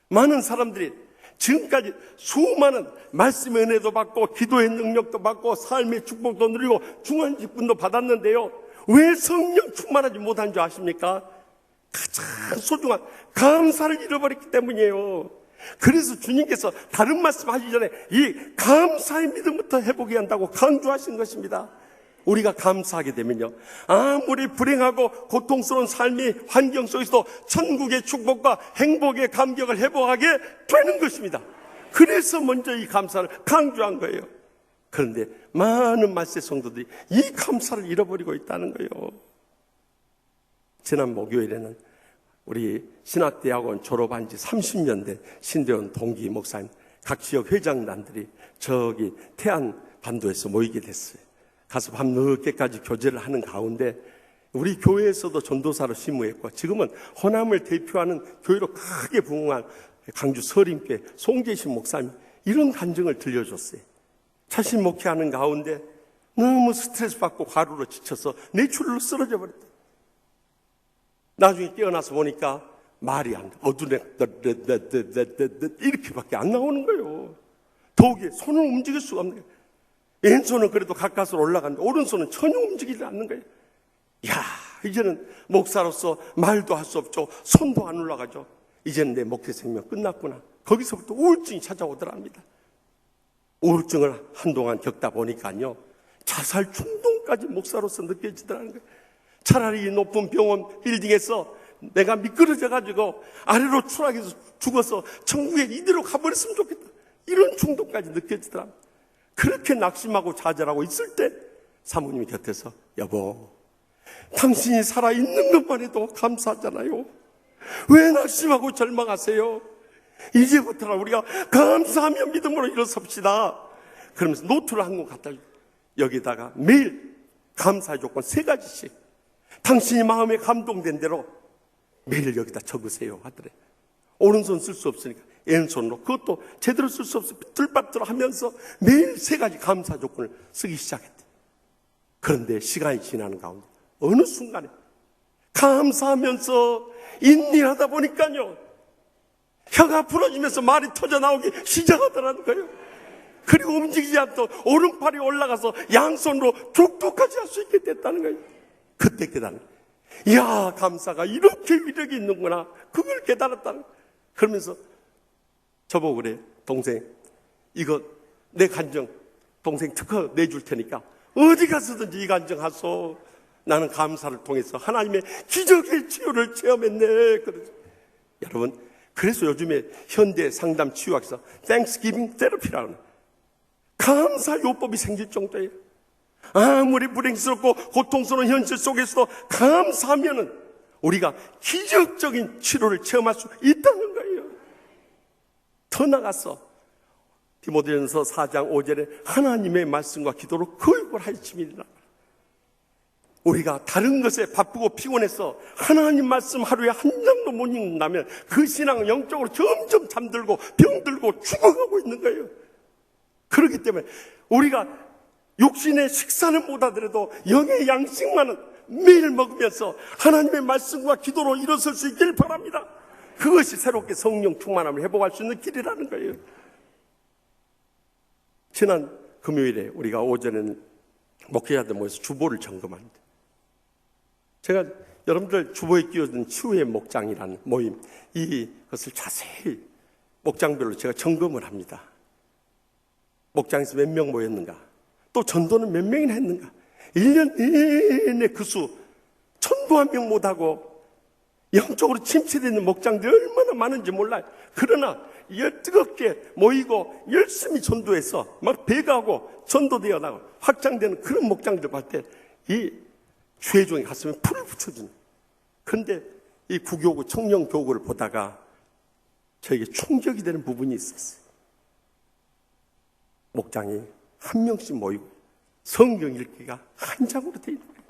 많은 사람들이 지금까지 수많은 말씀의 은혜도 받고 기도의 능력도 받고 삶의 축복도 누리고 중한 직분도 받았는데요, 왜 성령 충만하지 못한 줄 아십니까? 가장 소중한 감사를 잃어버렸기 때문이에요. 그래서 주님께서 다른 말씀 하시기 전에 이 감사의 믿음부터 회복해야 한다고 강조하신 것입니다. 우리가 감사하게 되면요, 아무리 불행하고 고통스러운 삶의 환경 속에서도 천국의 축복과 행복의 감격을 회복하게 되는 것입니다. 그래서 먼저 이 감사를 강조한 거예요. 그런데 많은 말세 성도들이 이 감사를 잃어버리고 있다는 거예요. 지난 목요일에는 우리 신학대학원 졸업한 지 30년 된 신대원 동기 목사님, 각 지역 회장단들이 저기 태안 반도에서 모이게 됐어요. 가서 밤늦게까지 교제를 하는 가운데 우리 교회에서도 전도사로 심무했고, 지금은 호남을 대표하는 교회로 크게 부흥한 강주 서림교회 송재신 목사님, 이런 간증을 들려줬어요. 자신 목회하는 가운데 너무 스트레스 받고 과로로 지쳐서 뇌출로 쓰러져 버렸대. 나중에 깨어나서 보니까 말이 안 돼. 어두네 이렇게밖에 안 나오는 거예요. 더욱이 손을 움직일 수가 없는 거예요. 왼손은 그래도 가까스로 올라가는데 오른손은 전혀 움직이지 않는 거예요. 야, 이제는 목사로서 말도 할 수 없죠. 손도 안 올라가죠. 이제는 내 목회 생명 끝났구나. 거기서부터 우울증이 찾아오더랍니다. 우울증을 한동안 겪다 보니까요, 자살 충동까지 목사로서 느껴지더라는 거예요. 차라리 이 높은 병원 빌딩에서 내가 미끄러져가지고 아래로 추락해서 죽어서 천국에 이대로 가버렸으면 좋겠다, 이런 충동까지 느껴지더랍니다. 그렇게 낙심하고 좌절하고 있을 때 사모님이 곁에서, 여보, 당신이 살아있는 것만 해도 감사하잖아요. 왜 낙심하고 절망하세요? 이제부터는 우리가 감사하며 믿음으로 일어섭시다. 그러면서 노트를 한 권 갖다 주고, 여기다가 매일 감사의 조건 3가지씩 당신이 마음에 감동된 대로 매일 여기다 적으세요 하더래. 오른손 쓸 수 없으니까 왼손으로, 그것도 제대로 쓸 수 없어 뜰밭들 하면서 매일 3가지 감사 조건을 쓰기 시작했대. 그런데 시간이 지나는 가운데 어느 순간에 감사하면서 인내하다 보니까요, 혀가 부러지면서 말이 터져 나오기 시작하더라는 거예요. 그리고 움직이지 않던 오른팔이 올라가서 양손으로 툭툭까지 할 수 있게 됐다는 거예요. 그때 깨달은, 이야, 감사가 이렇게 위력이 있는구나, 그걸 깨달았다는 거예요. 그러면서 저보고 그래, 동생, 이거 내 간증 동생 특허 내줄 테니까 어디 가서든지 이 간증 하소. 나는 감사를 통해서 하나님의 기적의 치유를 체험했네. 그러죠. 여러분, 그래서 요즘에 현대 상담 치유학에서 Thanksgiving Therapy라는 감사 요법이 생길 정도예요. 아무리 불행스럽고 고통스러운 현실 속에서도 감사하면은 우리가 기적적인 치료를 체험할 수 있다는 거예요. 더 나가서 디모데전서 4장 5절에 하나님의 말씀과 기도로 거룩을 하심이라. 우리가 다른 것에 바쁘고 피곤해서 하나님 말씀 하루에 한 장도 못 읽는다면 그 신앙은 영적으로 점점 잠들고 병들고 죽어가고 있는 거예요. 그렇기 때문에 우리가 육신의 식사는 못하더라도 영의 양식만은 매일 먹으면서 하나님의 말씀과 기도로 일어설 수 있길 바랍니다. 그것이 새롭게 성령 충만함을 회복할 수 있는 길이라는 거예요. 지난 금요일에 우리가 오전에는 목회자들 모여서 주보를 점검합니다. 제가 여러분들 주보에 끼워준 치유의 목장이라는 모임, 이것을 자세히 목장별로 제가 점검을 합니다. 목장에서 몇 명 모였는가, 또 전도는 몇 명이나 했는가, 1년 내내 그 수 전도 한 명 못하고 영적으로 침체되어 있는 목장들이 얼마나 많은지 몰라요. 그러나 뜨겁게 모이고 열심히 전도해서 막 배가고 전도되어 나가고 확장되는 그런 목장들 볼 때 이 주의종의 가슴에 불을 붙여주는. 그런데 이 구교구 청년교구를 보다가 저에게 충격이 되는 부분이 있었어요. 목장이 한 명씩 모이고 성경 읽기가 한 장으로 되어 있는 거예요.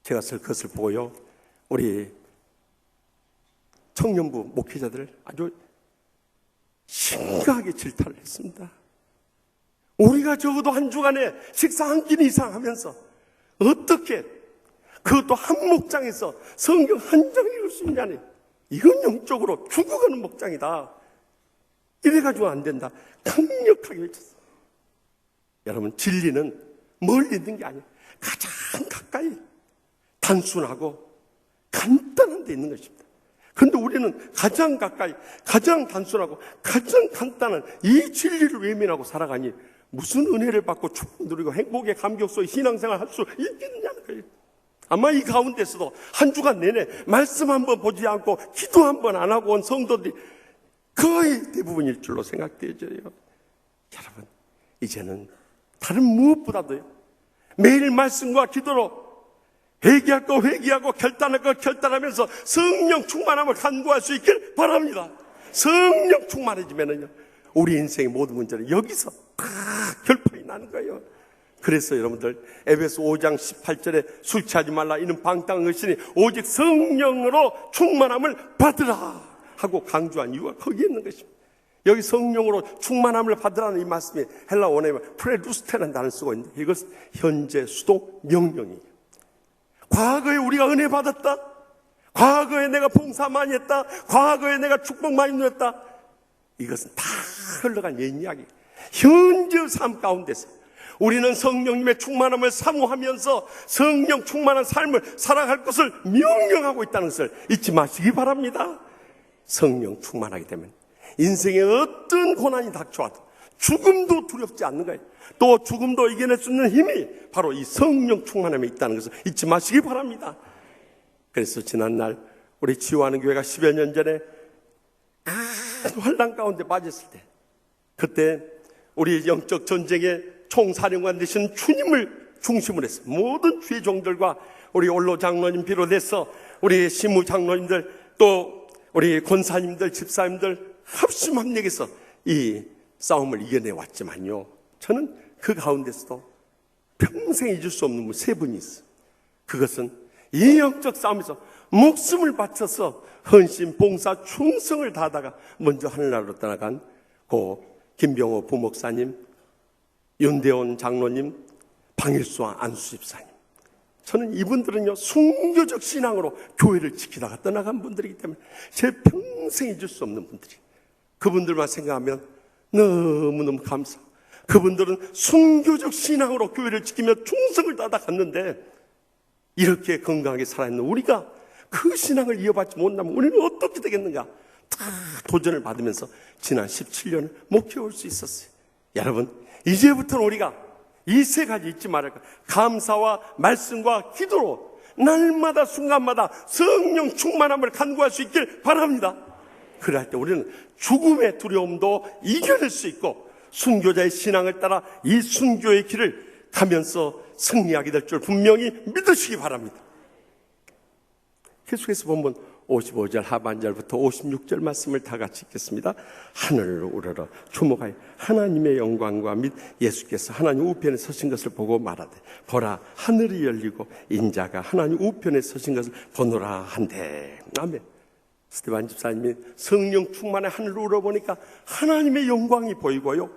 제가 그것을 보고요, 우리 청년부 목회자들 아주 심각하게 질타를 했습니다. 우리가 적어도 한 주간에 식사 한 끼 이상 하면서 어떻게 그것도 한 목장에서 성경 한 장 읽을 수 있냐니. 이건 영적으로 죽어가는 목장이다. 이래가지고 안 된다. 강력하게 외쳤어. 여러분, 진리는 멀리 있는 게 아니에요. 가장 가까이 단순하고 간단한 데 있는 것입니다. 그런데 우리는 가장 가까이, 가장 단순하고 가장 간단한 이 진리를 외면하고 살아가니 무슨 은혜를 받고 축복 누리고 행복의 감격 속에 신앙생활 할 수 있겠느냐는 거예요. 아마 이 가운데서도 한 주간 내내 말씀 한번 보지 않고 기도 한번 안 하고 온 성도들이 거의 대부분일 줄로 생각되어져요. 여러분, 이제는 다른 무엇보다도요, 매일 말씀과 기도로 회개할 거 회개하고 결단할 거 결단하면서 성령 충만함을 간구할 수 있길 바랍니다. 성령 충만해지면은요, 우리 인생의 모든 문제는 여기서 다 결판이 나는 거예요. 그래서 여러분들, 에베소 5장 18절에 술 취하지 말라 이는 방탕의신이 오직 성령으로 충만함을 받으라 하고 강조한 이유가 거기에 있는 것입니다. 여기 성령으로 충만함을 받으라는 이 말씀이 헬라 원어에 프레루스테라는 단어를 쓰고 있는데, 이것은 현재 수동 명령이에요. 과거에 우리가 은혜 받았다, 과거에 내가 봉사 많이 했다, 과거에 내가 축복 많이 누렸다, 이것은 다 흘러간 옛 이야기. 현재 삶 가운데서 우리는 성령님의 충만함을 사모하면서 성령 충만한 삶을 살아갈 것을 명령하고 있다는 것을 잊지 마시기 바랍니다. 성령 충만하게 되면 인생에 어떤 고난이 닥쳐와도 죽음도 두렵지 않는 거예요. 또 죽음도 이겨낼 수 있는 힘이 바로 이 성령 충만함에 있다는 것을 잊지 마시기 바랍니다. 그래서 지난날 우리 치유하는 교회가 10여 년 전에 환난 가운데 빠졌을 때, 그때 우리 영적 전쟁의 총사령관 되신 주님을 중심으로 해서 모든 주의 종들과 우리 원로 장로님 비롯해서 우리 시무 장로님들, 또 우리 권사님들, 집사님들 합심합력해서 이 싸움을 이겨내 왔지만요, 저는 그 가운데서도 평생 잊을 수 없는 분 세 분이 있어요. 그것은 이 영적 싸움에서 목숨을 바쳐서 헌신, 봉사, 충성을 다하다가 먼저 하늘나라로 떠나간 고 김병호 부목사님, 윤대원 장로님, 방일수와 안수 집사님. 저는 이분들은요, 순교적 신앙으로 교회를 지키다가 떠나간 분들이기 때문에 제 평생 잊을 수 없는 분들이. 그분들만 생각하면 너무너무 감사하고, 그분들은 순교적 신앙으로 교회를 지키며 충성을 다하다 갔는데, 이렇게 건강하게 살아있는 우리가 그 신앙을 이어받지 못하면 우리는 어떻게 되겠는가? 다 도전을 받으면서 지난 17년을 목회할 수 있었어요. 여러분, 이제부터는 우리가 이 세 가지 잊지 말을 거예요. 감사와 말씀과 기도로 날마다 순간마다 성령 충만함을 간구할 수 있길 바랍니다. 그럴 때 우리는 죽음의 두려움도 이겨낼 수 있고, 순교자의 신앙을 따라 이 순교의 길을 가면서 승리하게 될 줄 분명히 믿으시기 바랍니다. 계속해서 본문 55절 하반절부터 56절 말씀을 다 같이 읽겠습니다. 하늘을 우러러 주목하여 하나님의 영광과 및 예수께서 하나님 우편에 서신 것을 보고 말하되, 보라, 하늘이 열리고 인자가 하나님 우편에 서신 것을 보노라 한대. 아멘. 스테반 집사님이 성령 충만의 하늘을 우러보니까 하나님의 영광이 보이고요,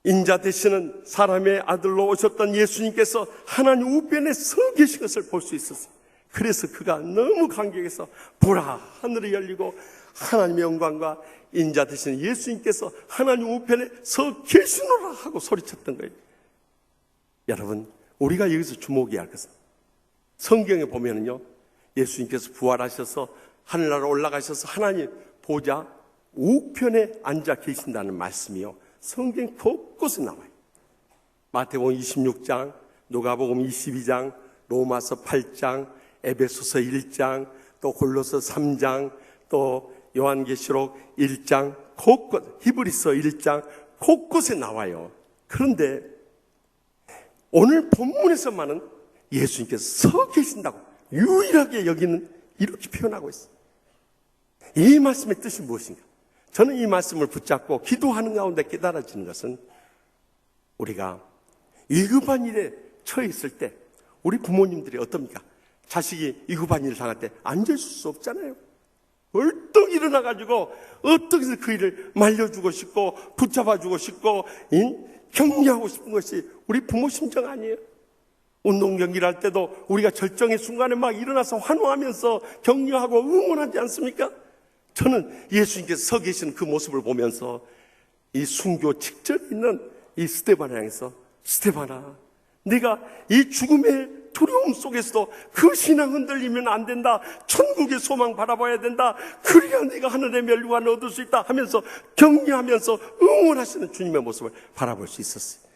인자 되시는 사람의 아들로 오셨던 예수님께서 하나님 우편에 서 계신 것을 볼 수 있었어요. 그래서 그가 너무 감격해서, 보라, 하늘이 열리고 하나님의 영광과 인자 되시는 예수님께서 하나님 우편에 서 계시노라 하고 소리쳤던 거예요. 여러분, 우리가 여기서 주목해야 할 것은, 성경에 보면은요, 예수님께서 부활하셔서 하늘나라 올라가셔서 하나님 보좌 우편에 앉아 계신다는 말씀이요, 성경 곳곳에 나와요. 마태복음 26장, 누가복음 22장, 로마서 8장, 에베소서 1장, 또 골로서 3장, 또 요한계시록 1장, 곳곳, 히브리서 1장, 곳곳에 나와요. 그런데 오늘 본문에서만은 예수님께서 서 계신다고 유일하게 여기는 이렇게 표현하고 있어요. 이 말씀의 뜻이 무엇인가? 저는 이 말씀을 붙잡고 기도하는 가운데 깨달아지는 것은, 우리가 위급한 일에 처해 있을 때 우리 부모님들이 어떻습니까? 자식이 위급한 일을 당할 때 앉아있을 수 없잖아요. 벌떡 일어나가지고 어떻게든 그 일을 말려주고 싶고 붙잡아주고 싶고 격려하고 싶은 것이 우리 부모 심정 아니에요? 운동 경기를 할 때도 우리가 절정의 순간에 막 일어나서 환호하면서 격려하고 응원하지 않습니까? 저는 예수님께서 서 계시는 그 모습을 보면서 이 순교 직전에 있는 이 스데반을 향해서, 스데반아, 네가 이 죽음의 두려움 속에서도 그 신앙 흔들리면 안 된다. 천국의 소망 바라봐야 된다. 그래야 네가 하늘의 멸류관을 얻을 수 있다 하면서 격려하면서 응원하시는 주님의 모습을 바라볼 수 있었어요.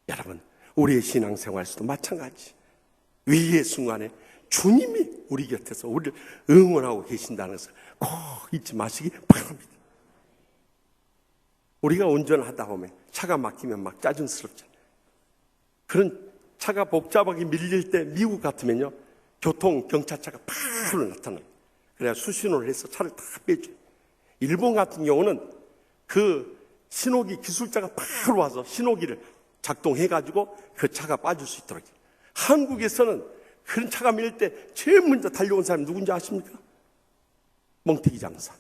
여러분, 우리의 신앙생활에서도 마찬가지. 위기의 순간에 주님이 우리 곁에서 우리를 응원하고 계신다는 것을 꼭 잊지 마시기 바랍니다. 우리가 운전하다 보면 차가 막히면 막 짜증스럽잖아요. 그런 차가 복잡하게 밀릴 때 미국 같으면요, 교통 경찰차가 바로 나타나요. 그래야 수신호를 해서 차를 다 빼줘요. 일본 같은 경우는 그 신호기 기술자가 바로 와서 신호기를 작동해가지고 그 차가 빠질 수 있도록 해요. 한국에서는 그런 차가 밀릴 때 제일 먼저 달려온 사람이 누군지 아십니까? 멍태기 장사.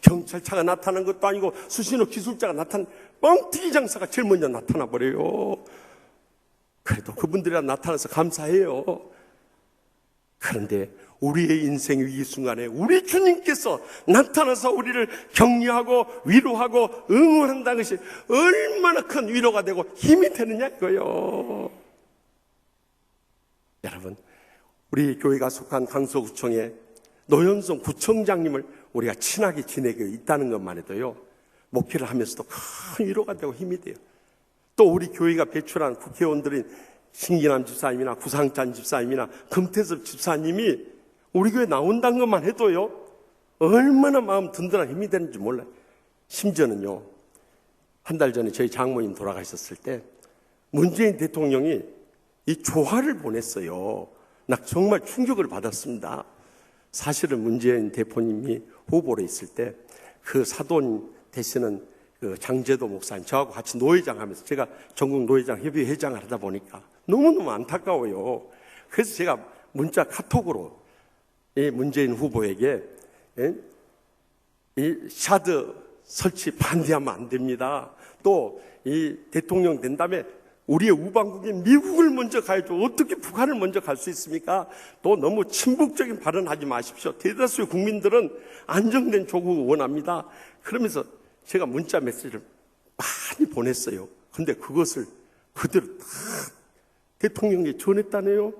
경찰차가 나타나는 것도 아니고 수신호 기술자가 나타난 뻥튀기 장사가 제일 먼저 나타나 버려요. 그래도 그분들이 나타나서 감사해요. 그런데 우리의 인생 위기 순간에 우리 주님께서 나타나서 우리를 격려하고 위로하고 응원한다는 것이 얼마나 큰 위로가 되고 힘이 되느냐 이거요. 여러분, 우리 교회가 속한 강서구청의 노현성 구청장님을 우리가 친하게 지내고 있다는 것만 해도요, 목회를 하면서도 큰 위로가 되고 힘이 돼요. 또 우리 교회가 배출한 국회의원들인 신기남 집사님이나 구상찬 집사님이나 금태섭 집사님이 우리 교회에 나온다는 것만 해도요, 얼마나 마음 든든한 힘이 되는지 몰라요. 심지어는요, 한 달 전에 저희 장모님 돌아가셨을 때 문재인 대통령이 이 조화를 보냈어요. 나 정말 충격을 받았습니다. 사실은 문재인 대표님이 후보로 있을 때 그 사돈 되시는 그 장제도 목사님, 저하고 같이 노회장 하면서 제가 전국 노회장 협의회 회장을 하다 보니까 너무너무 안타까워요. 그래서 제가 문자 카톡으로 이 문재인 후보에게 이 샤드 설치 반대하면 안 됩니다. 또 이 대통령 된 다음에 우리의 우방국인 미국을 먼저 가야죠. 어떻게 북한을 먼저 갈 수 있습니까? 또 너무 친북적인 발언하지 마십시오. 대다수의 국민들은 안정된 조국을 원합니다. 그러면서 제가 문자 메시지를 많이 보냈어요. 근데 그것을 그대로 다 대통령에게 전했다네요.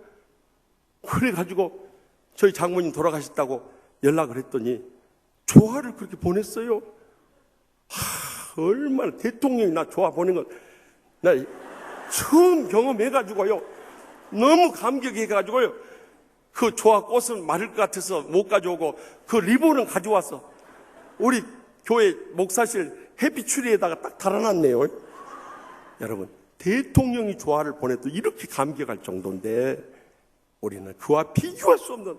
그래가지고 저희 장모님 돌아가셨다고 연락을 했더니 조화를 그렇게 보냈어요. 얼마나 대통령이 나 조화 보낸 건 나 처음 경험해가지고요, 너무 감격해가지고요, 그 조화 꽃은 마를 것 같아서 못 가져오고 그 리본은 가져와서 우리 교회 목사실 햇빛추리에다가 딱 달아놨네요. 여러분, 대통령이 조화를 보내도 이렇게 감격할 정도인데 우리는 그와 비교할 수 없는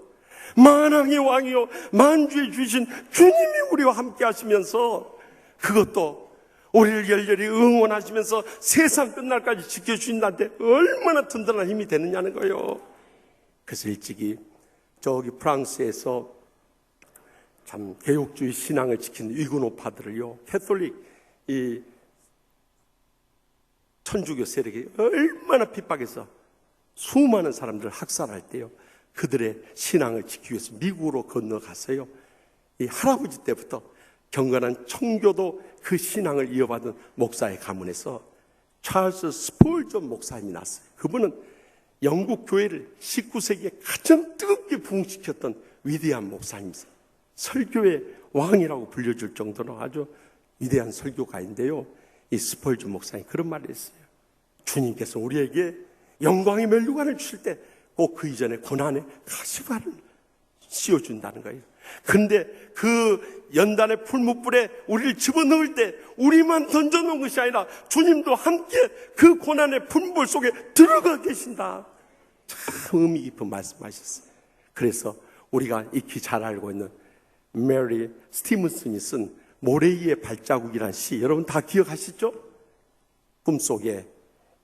만왕의 왕이요 만주의 주신 주님이 우리와 함께 하시면서, 그것도 우리를 열렬히 응원하시면서 세상 끝날까지 지켜주신다는데 얼마나 든든한 힘이 되느냐는 거예요. 그래서 일찍이 저기 프랑스에서 참 개혁주의 신앙을 지키는 위구노파들을요, 캐톨릭 이 천주교 세력이 얼마나 핍박해서 수많은 사람들을 학살할 때요, 그들의 신앙을 지키기 위해서 미국으로 건너가서요, 이 할아버지 때부터 경건한 청교도 그 신앙을 이어받은 목사의 가문에서 찰스 스폴전 목사님이 났어요. 그분은 영국 교회를 19세기에 가장 뜨겁게 부흥시켰던 위대한 목사님이세요. 설교의 왕이라고 불려줄 정도로 아주 위대한 설교가인데요, 이 스폴전 목사님이 그런 말을 했어요. 주님께서 우리에게 영광의 멸류관을 주실 때 꼭 그 이전에 고난의 가시관을 씌워준다는 거예요. 근데 그 연단의 풀무불에 우리를 집어넣을 때 우리만 던져놓은 것이 아니라 주님도 함께 그 고난의 풀무불 속에 들어가 계신다. 참 의미 깊은 말씀하셨어요. 그래서 우리가 익히 잘 알고 있는 메리 스티븐슨이 쓴 모레이의 발자국이라는 시, 여러분 다 기억하시죠? 꿈속에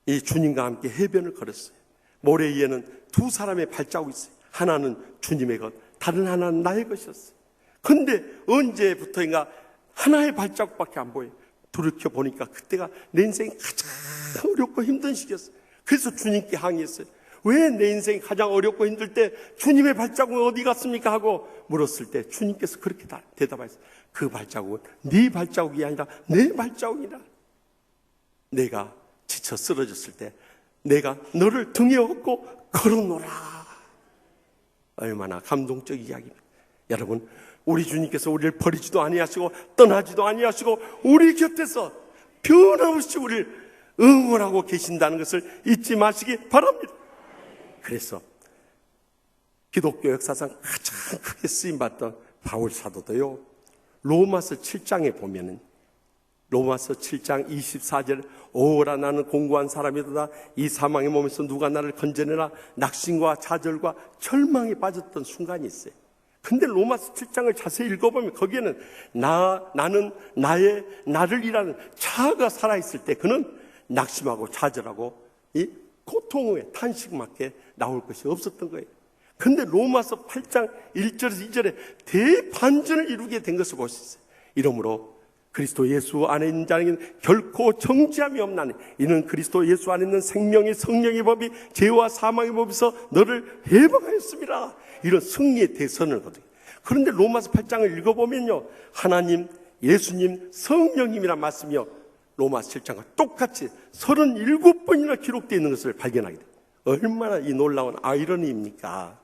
이 주님과 함께 해변을 걸었어요. 모래위에는 두 사람의 발자국이 있어요. 하나는 주님의 것, 다른 하나는 나의 것이었어요. 근데 언제부터인가 하나의 발자국밖에 안 보여요. 돌이켜보니까 그때가 내 인생이 가장 어렵고 힘든 시기였어요. 그래서 주님께 항의했어요. 왜 내 인생이 가장 어렵고 힘들 때 주님의 발자국은 어디 갔습니까? 하고 물었을 때 주님께서 그렇게 대답하셨어요. 그 발자국은 네 발자국이 아니라 내 발자국이라. 내가 지쳐 쓰러졌을 때 내가 너를 등에 업고 걸어놓으라. 얼마나 감동적 이야기입니다. 여러분, 우리 주님께서 우리를 버리지도 아니하시고 떠나지도 아니하시고 우리 곁에서 변함없이 우리를 응원하고 계신다는 것을 잊지 마시기 바랍니다. 그래서 기독교 역사상 가장 크게 쓰임받던 바울 사도도요, 로마서 7장에 보면은 로마서 7장 24절 오라 나는 공고한 사람이로다 이 사망의 몸에서 누가 나를 건져내나 낙심과 좌절과 절망에 빠졌던 순간이 있어요. 근데 로마서 7장을 자세히 읽어보면 거기에는 나는 나를 이라는 자아가 살아있을 때 그는 낙심하고 좌절하고 이 고통의 탄식밖에 나올 것이 없었던 거예요. 근데 로마서 8장 1절에서 2절에 대반전을 이루게 된 것을 볼 수 있어요. 이러므로 그리스도 예수 안에 있는 자에게는 결코 정죄함이 없나니 이는 그리스도 예수 안에 있는 생명의 성령의 법이 죄와 사망의 법에서 너를 해방하였습니다. 이런 승리의 대선을 거둬요. 그런데 로마서 8장을 읽어보면요, 하나님, 예수님, 성령님이란 말씀이요 로마서 7장과 똑같이 37번이나 기록되어 있는 것을 발견하게 돼요. 얼마나 이 놀라운 아이러니입니까?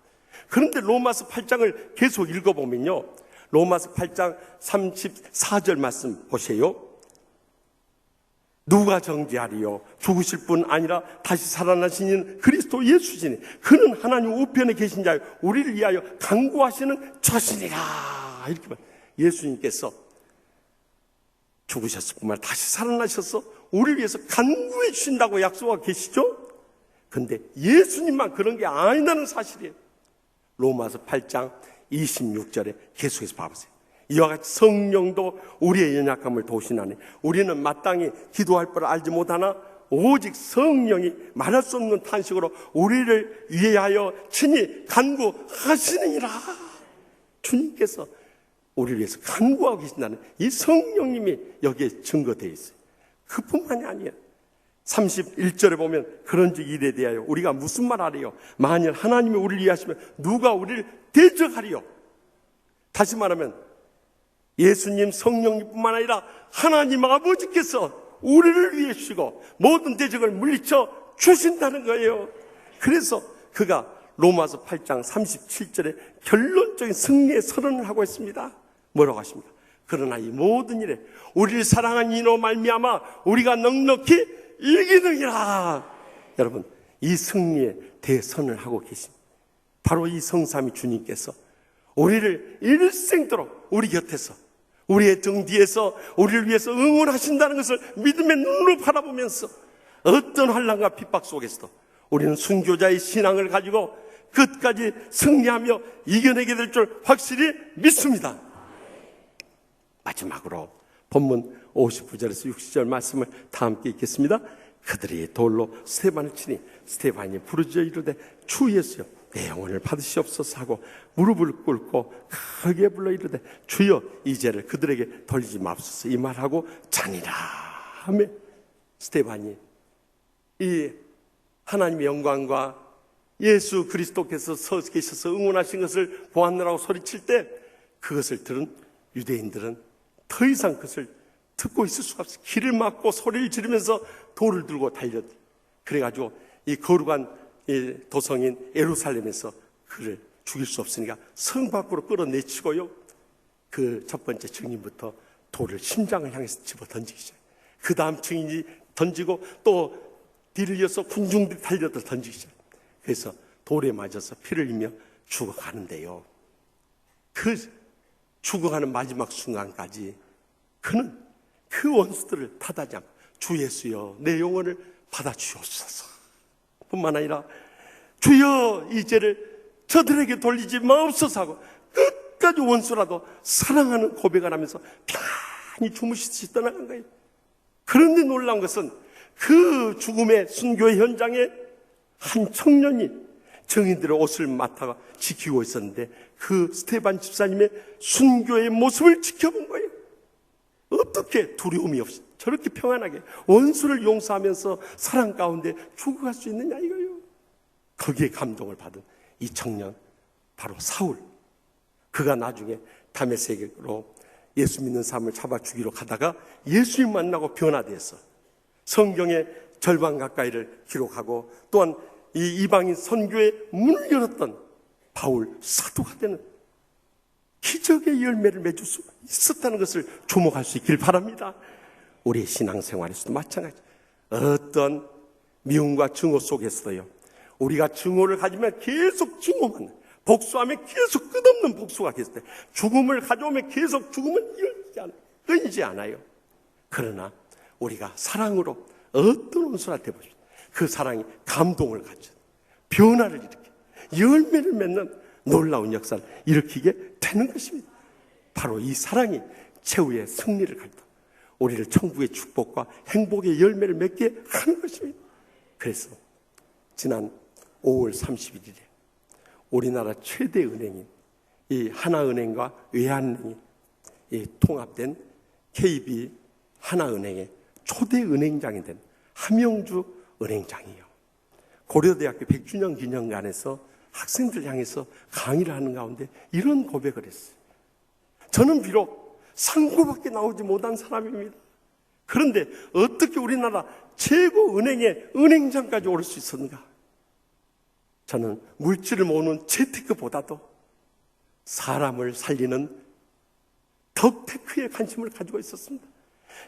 그런데 로마서 8장을 계속 읽어보면요, 로마서 8장 34절 말씀 보세요. 누가 정죄하리요? 죽으실 뿐 아니라 다시 살아나신 이는 그리스도 예수시니 그는 하나님 우편에 계신 자요 우리를 위하여 간구하시는 자신이라. 이렇게 말. 예수님께서 죽으셨을 뿐만 아니라 다시 살아나셔서 우리를 위해서 간구해 주신다고 약속하고 계시죠? 근데 예수님만 그런 게 아니라는 사실이에요. 로마서 8장 26절에 계속해서 봐보세요. 이와 같이 성령도 우리의 연약함을 도우시나니 우리는 마땅히 기도할 바를 알지 못하나 오직 성령이 말할 수 없는 탄식으로 우리를 위하여 친히 간구하시느니라. 주님께서 우리를 위해서 간구하고 계신다는 이 성령님이 여기에 증거되어 있어요. 그뿐만이 아니에요. 31절에 보면 그런즉 이에 대하여 우리가 무슨 말 하리요? 만일 하나님이 우리를 위하시면 누가 우리를 대적하리요? 다시 말하면 예수님 성령님뿐만 아니라 하나님 아버지께서 우리를 위해 주시고 모든 대적을 물리쳐 주신다는 거예요. 그래서 그가 로마서 8장 37절에 결론적인 승리의 선언을 하고 있습니다. 뭐라고 하십니까? 그러나 이 모든 일에 우리를 사랑한 이로 말미암아 우리가 넉넉히 이기느니라. 여러분, 이 승리의 대선을 하고 계신 바로 이 성삼위 주님께서 우리를 일생도록 우리 곁에서 우리의 등 뒤에서 우리를 위해서 응원하신다는 것을 믿음의 눈으로 바라보면서 어떤 환난과 핍박 속에서도 우리는 순교자의 신앙을 가지고 끝까지 승리하며 이겨내게 될 줄 확실히 믿습니다. 마지막으로 본문 59절에서 60절 말씀을 다 함께 읽겠습니다. 그들이 돌로 스테반을 치니 스테반이 부르짖어 이르되 주 예수여 내 영혼을 받으시옵소서 하고 무릎을 꿇고 크게 불러 이르되 주여 이 죄를 그들에게 돌리지 맙소서 이 말하고 자니라 하며 스테반이 이 하나님의 영광과 예수 그리스도께서 서 계셔서 응원하신 것을 보았느라고 소리칠 때 그것을 들은 유대인들은 더 이상 그것을 듣고 있을 수가 없어요. 길을 막고 소리를 지르면서 돌을 들고 달렸대. 그래가지고 이 거룩한 이 도성인 예루살렘에서 그를 죽일 수 없으니까 성 밖으로 끌어내치고요, 그 첫 번째 증인부터 돌을 심장을 향해서 집어 던지기 시작해요. 그 다음 증인이 던지고 또 뒤를 이어서 군중들이 달려서 던지기 시작해요. 그래서 돌에 맞아서 피를 흘리며 죽어가는데요, 그 죽어가는 마지막 순간까지 그는 그 원수들을 탓하지 않고 주 예수여 내 영혼을 받아주옵소서 뿐만 아니라 주여 이 죄를 저들에게 돌리지 마옵소서 하고 끝까지 원수라도 사랑하는 고백을 하면서 편히 주무시듯이 떠나간 거예요. 그런데 놀라운 것은 그 죽음의 순교의 현장에 한 청년이 증인들의 옷을 맡아 지키고 있었는데 그 스테반 집사님의 순교의 모습을 지켜본 거예요. 어떻게 두려움이 없이 저렇게 평안하게 원수를 용서하면서 사랑 가운데 죽어갈 수 있느냐 이거요. 거기에 감동을 받은 이 청년, 바로 사울. 그가 나중에 다메섹으로 예수 믿는 사람을 잡아 죽이러 가다가 예수님 만나고 변화돼서 성경의 절반 가까이를 기록하고, 또한 이 이방인 선교의 문을 열었던 바울 사도가 되는 기적의 열매를 맺을 수 있었다는 것을 주목할 수 있길 바랍니다. 우리의 신앙생활에서도 마찬가지. 어떤 미움과 증오 속에서요, 우리가 증오를 가지면 계속 증오만, 복수하면 계속 끝없는 복수가 계속 돼. 죽음을 가져오면 계속 죽음은 끊이지 않아요. 그러나 우리가 사랑으로 어떤 원수한테 보십시오. 그 사랑이 감동을 가져 변화를 일으켜 열매를 맺는 놀라운 역사를 일으키게 되는 것입니다. 바로 이 사랑이 최후의 승리를 가져다 우리를 천국의 축복과 행복의 열매를 맺게 하는 것입니다. 그래서 지난 5월 31일에 우리나라 최대 은행인 이 하나은행과 외환은행이 이 통합된 KB 하나은행의 초대 은행장이 된 함영주 은행장이요, 고려대학교 100주년 기념관에서 학생들 향해서 강의를 하는 가운데 이런 고백을 했어요. 저는 비록 상고밖에 나오지 못한 사람입니다. 그런데 어떻게 우리나라 최고 은행의 은행장까지 오를 수 있었는가? 저는 물질을 모으는 재테크보다도 사람을 살리는 덕테크에 관심을 가지고 있었습니다.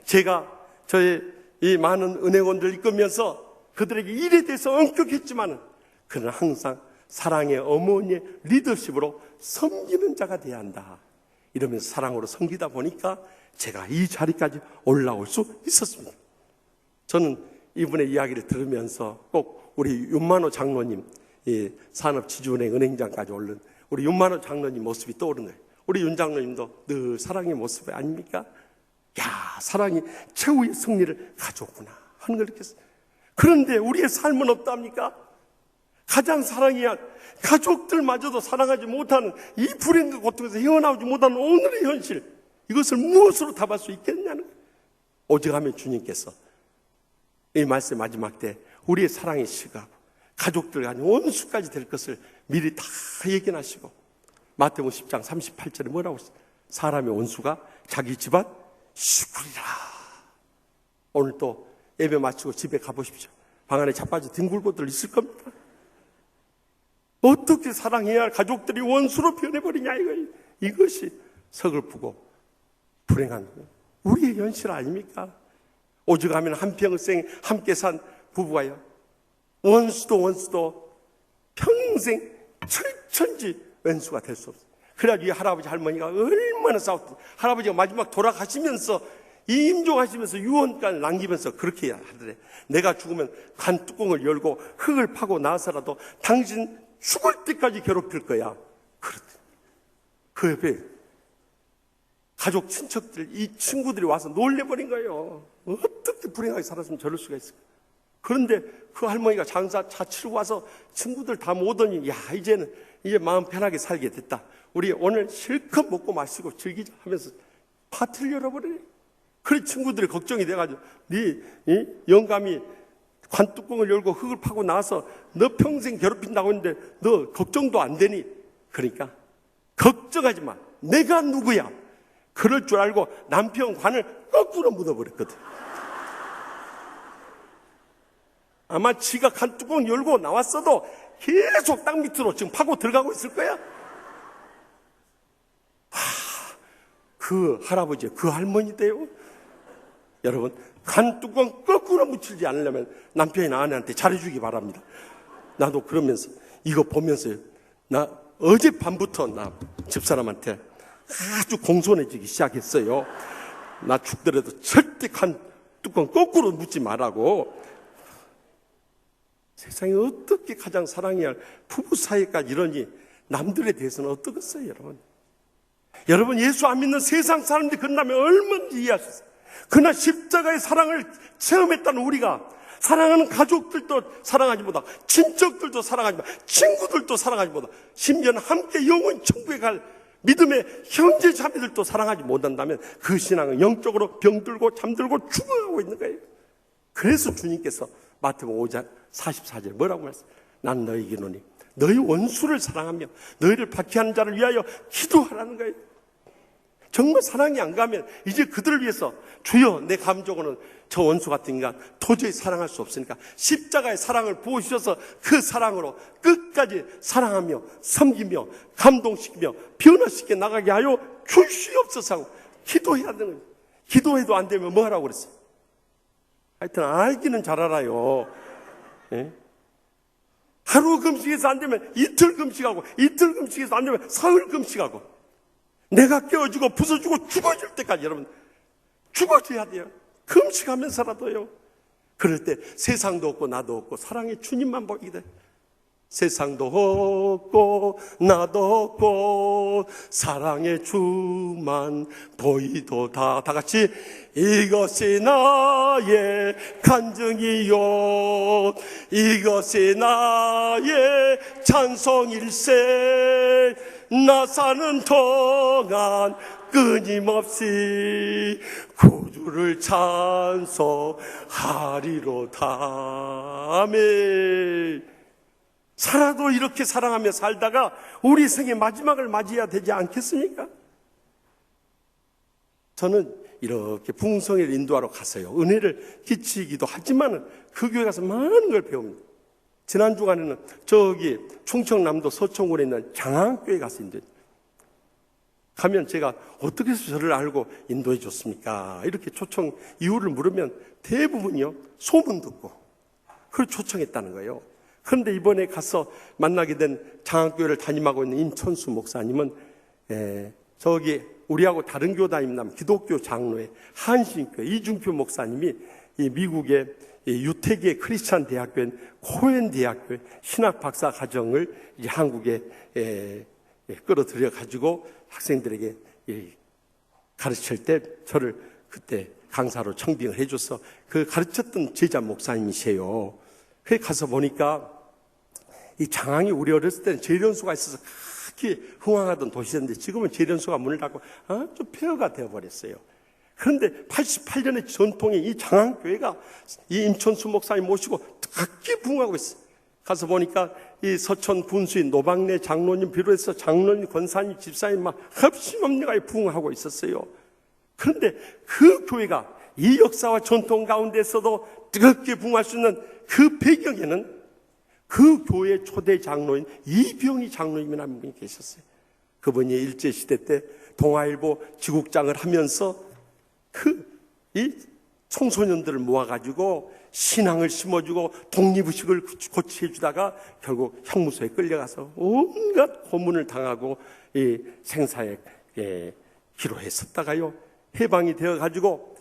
제가 저의 이 많은 은행원들 이끌면서 그들에게 일에 대해서 엄격했지만, 그러나 항상 사랑의 어머니의 리더십으로 섬기는 자가 돼야 한다, 이러면서 사랑으로 섬기다 보니까 제가 이 자리까지 올라올 수 있었습니다. 저는 이분의 이야기를 들으면서 꼭 우리 윤만호 장로님, 이 산업지주은행 은행장까지 오른 우리 윤만호 장로님 모습이 떠오르네요. 우리 윤 장로님도 늘 사랑의 모습 아닙니까? 야, 사랑이 최후의 승리를 가져오구나 하는 걸 느꼈어요. 그런데 우리의 삶은 어떠합니까? 가장 사랑해야 할 가족들마저도 사랑하지 못하는 이 불행과 고통에서 헤어나오지 못하는 오늘의 현실, 이것을 무엇으로 답할 수 있겠냐는 거예요. 오직하면 주님께서 이 말씀 마지막 때 우리의 사랑의 시가 가족들과 원수까지 될 것을 미리 다 예견하시고, 마태복음 10장 38절에 뭐라고 했어요? 사람의 원수가 자기 집안 시골이라. 오늘 또 예배 마치고 집에 가보십시오. 방 안에 자빠져 뒹굴고들 있을 겁니다. 어떻게 사랑해야 할 가족들이 원수로 변해버리냐 이거예요. 이것이 서글프고 불행한 우리의 현실 아닙니까? 오죽하면 한평생 함께 산 부부가요, 원수도 평생 철천지 왼수가 될 수 없어요. 그래가지고 이 할아버지 할머니가 얼마나 싸웠던, 할아버지가 마지막 돌아가시면서 이 임종하시면서 유언까지 남기면서 그렇게 하더래. 내가 죽으면 간 뚜껑을 열고 흙을 파고 나서라도 당신 죽을 때까지 괴롭힐 거야. 그렇대. 그 옆에 가족 친척들, 이 친구들이 와서 놀래버린 거예요. 어떻게 불행하게 살았으면 저럴 수가 있을까? 그런데 그 할머니가 장사 다 치르고 와서 친구들 다 모더니, 야, 이제 마음 편하게 살게 됐다. 우리 오늘 실컷 먹고 마시고 즐기자 하면서 파티를 열어버리네. 그래 친구들이 걱정이 돼가지고, 네 영감이 관뚜껑을 열고 흙을 파고 나서 너 평생 괴롭힌다고 했는데 너 걱정도 안 되니? 그러니까 걱정하지 마, 내가 누구야? 그럴 줄 알고 남편 관을 거꾸로 묻어버렸거든. 아마 지가 관뚜껑 열고 나왔어도 계속 땅 밑으로 지금 파고 들어가고 있을 거야. 그 할아버지, 그 할머니 돼요. 여러분, 관뚜껑 거꾸로 묻히지 않으려면 남편이나 아내한테 잘해주기 바랍니다. 나도 그러면서 이거 보면서 나 어젯밤부터 나 집사람한테 아주 공손해지기 시작했어요. 나 죽더라도 절대 관뚜껑 거꾸로 묻지 말라고. 세상에 어떻게 가장 사랑해야 할 부부 사이까지 이러니 남들에 대해서는 어떻겠어요, 여러분? 여러분, 예수 안 믿는 세상 사람들이 그런다면 얼마든지 이해할 수 있어요. 그러나 십자가의 사랑을 체험했다는 우리가, 사랑하는 가족들도 사랑하지 못하고, 친척들도 사랑하지 못하고, 친구들도 사랑하지 못하고, 심지어는 함께 영원 천국에 갈 믿음의 형제 자매들도 사랑하지 못한다면 그 신앙은 영적으로 병들고 잠들고 죽어가고 있는 거예요. 그래서 주님께서 마태복음 5장 44절 뭐라고 말했어요? 난 너희에게 이르노니 너희 원수를 사랑하며 너희를 박해하는 자를 위하여 기도하라는 거예요. 정말 사랑이 안 가면 이제 그들을 위해서 주여 내 감정으로는 저 원수 같은 인간 도저히 사랑할 수 없으니까 십자가의 사랑을 부어주셔서 그 사랑으로 끝까지 사랑하며 섬기며 감동시키며 변화시켜 나가게 하여 주시옵소서 하고 기도해야 되는 거예요. 기도해도 안 되면 뭐 하라고 그랬어요? 하여튼 알기는 잘 알아요. 예? 하루 금식해서 안 되면 이틀 금식하고 이틀 금식해서 안 되면 사흘 금식하고 내가 깨어지고 부서지고 죽어질 때까지 여러분 죽어져야 돼요. 금식하면서라도요. 그럴 때 세상도 없고 나도 없고 사랑의 주님만 보이게 돼. 세상도 없고 나도 없고 사랑의 주만 보이도다. 다 같이 이것이 나의 간증이요 이것이 나의 찬송일세 나 사는 동안 끊임없이 구주를 찬송하리로다. 아멘. 살아도 이렇게 사랑하며 살다가 우리 생의 마지막을 맞이해야 되지 않겠습니까? 저는 이렇게 풍성을 인도하러 갔어요. 은혜를 끼치기도 하지만 그 교회 가서 많은 걸 배웁니다. 지난 주간에는 저기 충청남도 서천군에 있는 장안교회 가서 인도했어요. 가면 제가 어떻게 해서 저를 알고 인도해 줬습니까? 이렇게 초청 이유를 물으면 대부분이요 소문 듣고 그걸 초청했다는 거예요. 그런데 이번에 가서 만나게 된 장안교회를 담임하고 있는 임천수 목사님은 저기 우리하고 다른 교회 다닙니다. 기독교 장로의 한신교회 이중표 목사님이 이 미국의 유태계 크리스찬 대학교인 코엔 대학교의 신학 박사 과정을 이제 한국에 끌어들여 가지고 학생들에게 가르칠 때 저를 그때 강사로 청빙을 해줘서 그 가르쳤던 제자 목사님이세요. 그래 가서 보니까 이 장항이 우리 어렸을 때는 재련소가 있어서 그렇게 흥황하던 도시였는데 지금은 재련소가 문을 닫고 좀 폐허가 되어버렸어요. 그런데 88년의 전통의 이 장항교회가 이 임천수 목사님 모시고 크게 부흥하고 있어요. 가서 보니까 이 서천 군수인 노박래 장로님 비롯해서 장로님, 권사님, 집사님 막 없이 부흥하고 있었어요. 그런데 그 교회가 이 역사와 전통 가운데서도 뜨겁게 부흥할 수 있는 그 배경에는 그 교회 초대 장로인 이병희 장로님이라는 분이 계셨어요. 그분이 일제시대 때 동아일보 지국장을 하면서 이 청소년들을 모아가지고 신앙을 심어주고 독립의식을 고치해주다가 결국 형무소에 끌려가서 온갖 고문을 당하고 이 생사에 기로했었다가요 해방이 되어가지고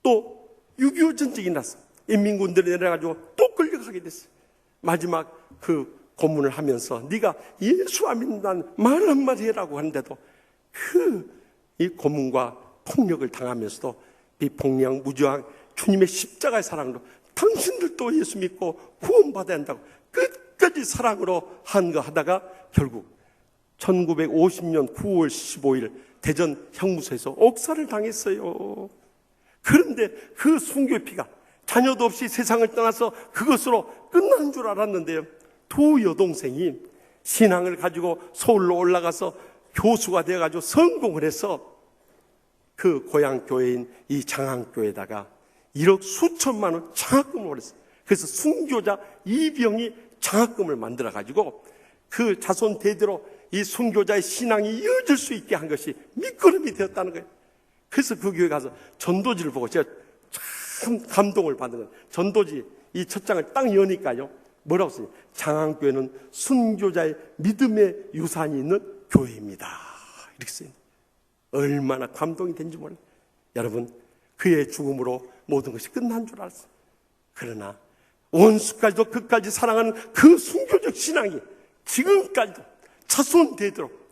또 6.25 전쟁이 났어. 인민군들이 내려가지고 또 끌려가게 됐어요. 마지막 그 고문을 하면서 네가 예수 안 믿는다는 말 한마디 해라고 하는데도 이 고문과 폭력을 당하면서도 비폭력 무저항 주님의 십자가의 사랑으로 당신들도 예수 믿고 구원받아야 한다고 끝까지 사랑으로 한 거 하다가 결국 1950년 9월 15일 대전 형무소에서 옥살을 당했어요. 그런데 그 순교의 피가 자녀도 없이 세상을 떠나서 그것으로 끝난 줄 알았는데요. 두 여동생이 신앙을 가지고 서울로 올라가서 교수가 되어가지고 성공을 해서 그 고향 교회인 이 장안교회에다가 1억 수천만 원 장학금을 올렸어요. 그래서 순교자 이병이 장학금을 만들어가지고 그 자손 대대로 이 순교자의 신앙이 이어질 수 있게 한 것이 밑거름이 되었다는 거예요. 그래서 그 교회 가서 전도지를 보고 제가 참 감동을 받는 거예요. 전도지 이 첫 장을 딱 여니까요. 뭐라고 써요? 장안교회는 순교자의 믿음의 유산이 있는 교회입니다. 이렇게 써요. 얼마나 감동이 된지 몰라요. 여러분, 그의 죽음으로 모든 것이 끝난 줄 알았어요. 그러나 원수까지도 끝까지 사랑하는 그 순교적 신앙이 지금까지도 자손 되도록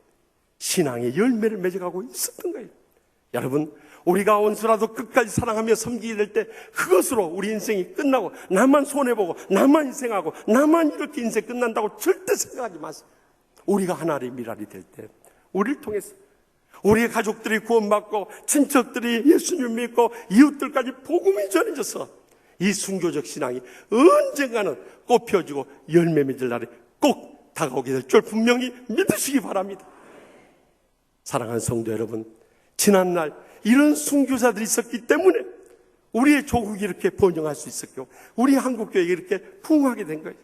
신앙의 열매를 맺어가고 있었던 거예요. 여러분, 우리가 원수라도 끝까지 사랑하며 섬기게 될 때 그것으로 우리 인생이 끝나고 나만 손해보고 나만 희생하고 나만 이렇게 인생 끝난다고 절대 생각하지 마세요. 우리가 하나님의 미랄이 될 때 우리를 통해서 우리의 가족들이 구원받고 친척들이 예수님을 믿고 이웃들까지 복음이 전해져서 이 순교적 신앙이 언젠가는 꽃 펴지고 열매 맺을 날이 꼭 다가오게 될 줄 분명히 믿으시기 바랍니다. 사랑하는 성도 여러분, 지난날 이런 순교자들이 있었기 때문에 우리의 조국이 이렇게 번영할 수 있었고 우리 한국교회가 이렇게 부흥하게 된 거예요.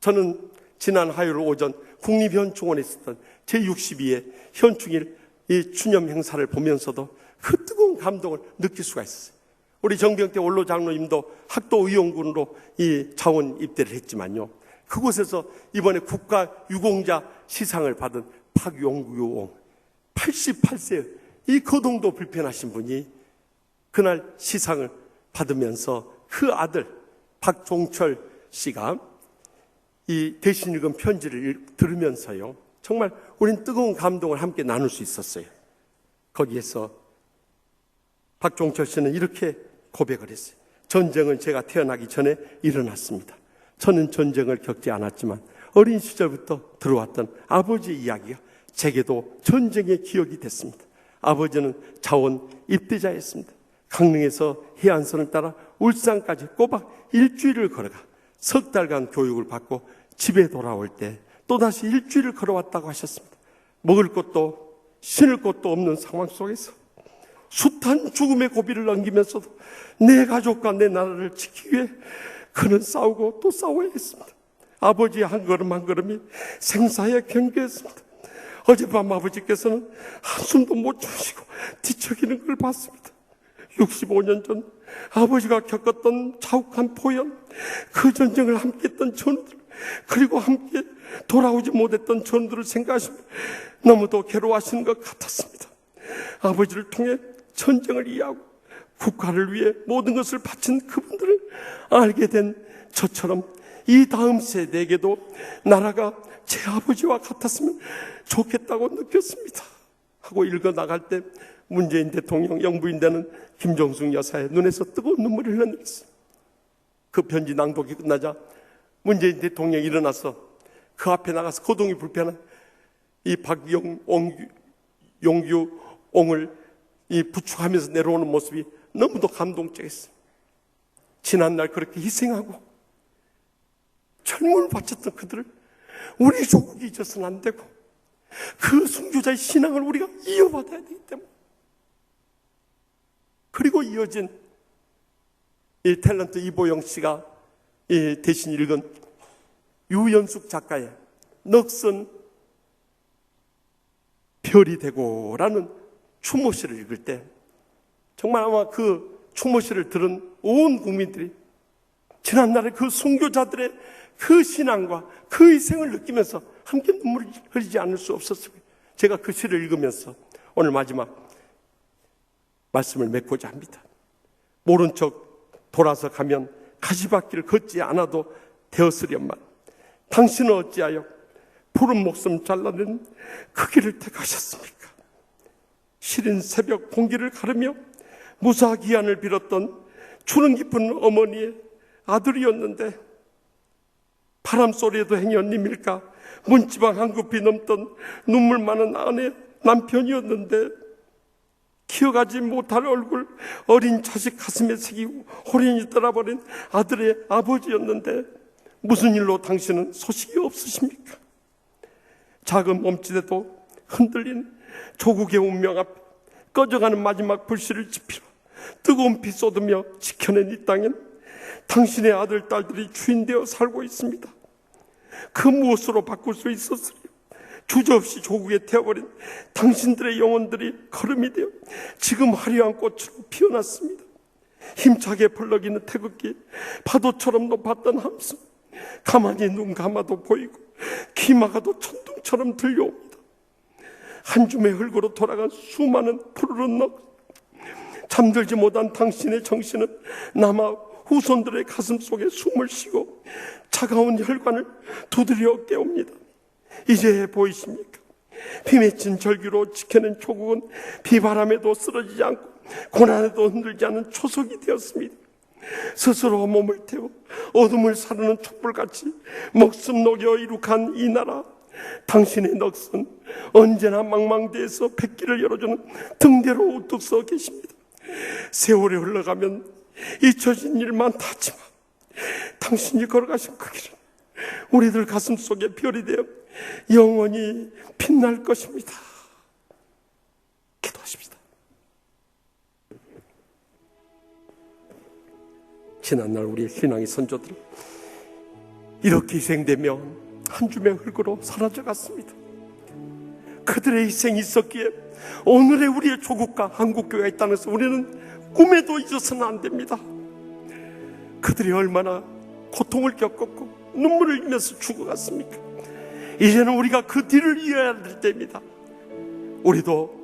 저는 지난 화요일 오전 국립현충원에 있었던 제62회 현충일 이 추념 행사를 보면서도 그 뜨거운 감동을 느낄 수가 있었어요. 우리 정병태 원로 장로님도 학도의원군으로 이 자원 입대를 했지만요, 그곳에서 이번에 국가 유공자 시상을 받은 박용규 88세 이 거동도 불편하신 분이 그날 시상을 받으면서 그 아들 박종철 씨가 이 대신 읽은 편지를 들으면서요, 정말 우린 뜨거운 감동을 함께 나눌 수 있었어요. 거기에서 박종철 씨는 이렇게 고백을 했어요. 전쟁은 제가 태어나기 전에 일어났습니다. 저는 전쟁을 겪지 않았지만 어린 시절부터 들어왔던 아버지의 이야기가 제게도 전쟁의 기억이 됐습니다. 아버지는 자원 입대자였습니다. 강릉에서 해안선을 따라 울산까지 꼬박 일주일을 걸어가 석 달간 교육을 받고 집에 돌아올 때 또다시 일주일을 걸어왔다고 하셨습니다. 먹을 것도 신을 것도 없는 상황 속에서 숱한 죽음의 고비를 넘기면서도 내 가족과 내 나라를 지키기 위해 그는 싸우고 또 싸워야 했습니다. 아버지의 한 걸음 한 걸음이 생사에 경계했습니다. 어젯밤 아버지께서는 한숨도 못 주시고 뒤척이는 걸 봤습니다. 65년 전 아버지가 겪었던 자욱한 포연, 그 전쟁을 함께 했던 전우들, 그리고 함께 돌아오지 못했던 전우들을 생각하시며 너무도 괴로워하시는 것 같았습니다. 아버지를 통해 전쟁을 이해하고 국가를 위해 모든 것을 바친 그분들을 알게 된 저처럼 이 다음 세대에게도 나라가 제 아버지와 같았으면 좋겠다고 느꼈습니다 하고 읽어나갈 때 문재인 대통령 영부인되는 김정숙 여사의 눈에서 뜨거운 눈물이 흘러내렸어요. 그 편지 낭독이 끝나자 문재인 대통령이 일어나서 그 앞에 나가서 거동이 불편한 이 박용규옹을 이 부축하면서 내려오는 모습이 너무도 감동적이었어요. 지난날 그렇게 희생하고 젊음을 바쳤던 그들을 우리 조국이 잊어서는 안 되고 그 순교자의 신앙을 우리가 이어받아야 되기 때문에, 그리고 이어진 이 탤런트 이보영 씨가 이 대신 읽은 유연숙 작가의 넋은 별이 되고라는 추모시를 읽을 때 정말 아마 그 추모시를 들은 온 국민들이 지난날의 그 순교자들의 그 신앙과 그 희생을 느끼면서 함께 눈물을 흘리지 않을 수 없었어요. 제가 그 시를 읽으면서 오늘 마지막 말씀을 맺고자 합니다. 모른 척 돌아서 가면 가시밭길을 걷지 않아도 되었으련만 당신은 어찌하여 푸른 목숨 잘라낸 그 길을 택하셨습니까? 시린 새벽 공기를 가르며 무사기한을 빌었던 주는 깊은 어머니의 아들이었는데 바람 소리에도 행여님일까 문지방 한 굽이 넘던 눈물 많은 아내 남편이었는데 키워가지 못할 얼굴 어린 자식 가슴에 새기고 호련히 떠나버린 아들의 아버지였는데 무슨 일로 당신은 소식이 없으십니까? 작은 몸짓에도 흔들린 조국의 운명 앞에 꺼져가는 마지막 불씨를 지피러 뜨거운 피 쏟으며 지켜낸 이 땅엔 당신의 아들, 딸들이 주인되어 살고 있습니다. 그 무엇으로 바꿀 수 있었으리요? 주저없이 조국에 태워버린 당신들의 영혼들이 걸음이 되어 지금 화려한 꽃으로 피어났습니다. 힘차게 펄럭이는 태극기, 파도처럼 높았던 함성, 가만히 눈 감아도 보이고 귀 막아도 천둥처럼 들려옵니다. 한 줌의 흙으로 돌아간 수많은 푸르른 넋, 잠들지 못한 당신의 정신은 남아 후손들의 가슴 속에 숨을 쉬고 차가운 혈관을 두드려 깨웁니다. 이제 보이십니까? 비 맺힌 절규로 지켜낸 조국은 비바람에도 쓰러지지 않고 고난에도 흔들지 않은 초석이 되었습니다. 스스로 몸을 태워 어둠을 사르는 촛불같이 목숨 녹여 이룩한 이 나라, 당신의 넋은 언제나 망망대해서 백기를 열어주는 등대로 우뚝 서 계십니다. 세월이 흘러가면 잊혀진 일 많다지만 당신이 걸어가신 그 길은 우리들 가슴 속에 별이 되어 영원히 빛날 것입니다. 기도하십시다. 지난날 우리의 신앙의 선조들 이렇게 희생되며 한 줌의 흙으로 사라져갔습니다. 그들의 희생이 있었기에 오늘의 우리의 조국과 한국교회가 있다는 것을 우리는 꿈에도 잊어서는 안 됩니다. 그들이 얼마나 고통을 겪었고 눈물을 흘리면서 죽어갔습니까? 이제는 우리가 그 뒤를 이어야 될 때입니다. 우리도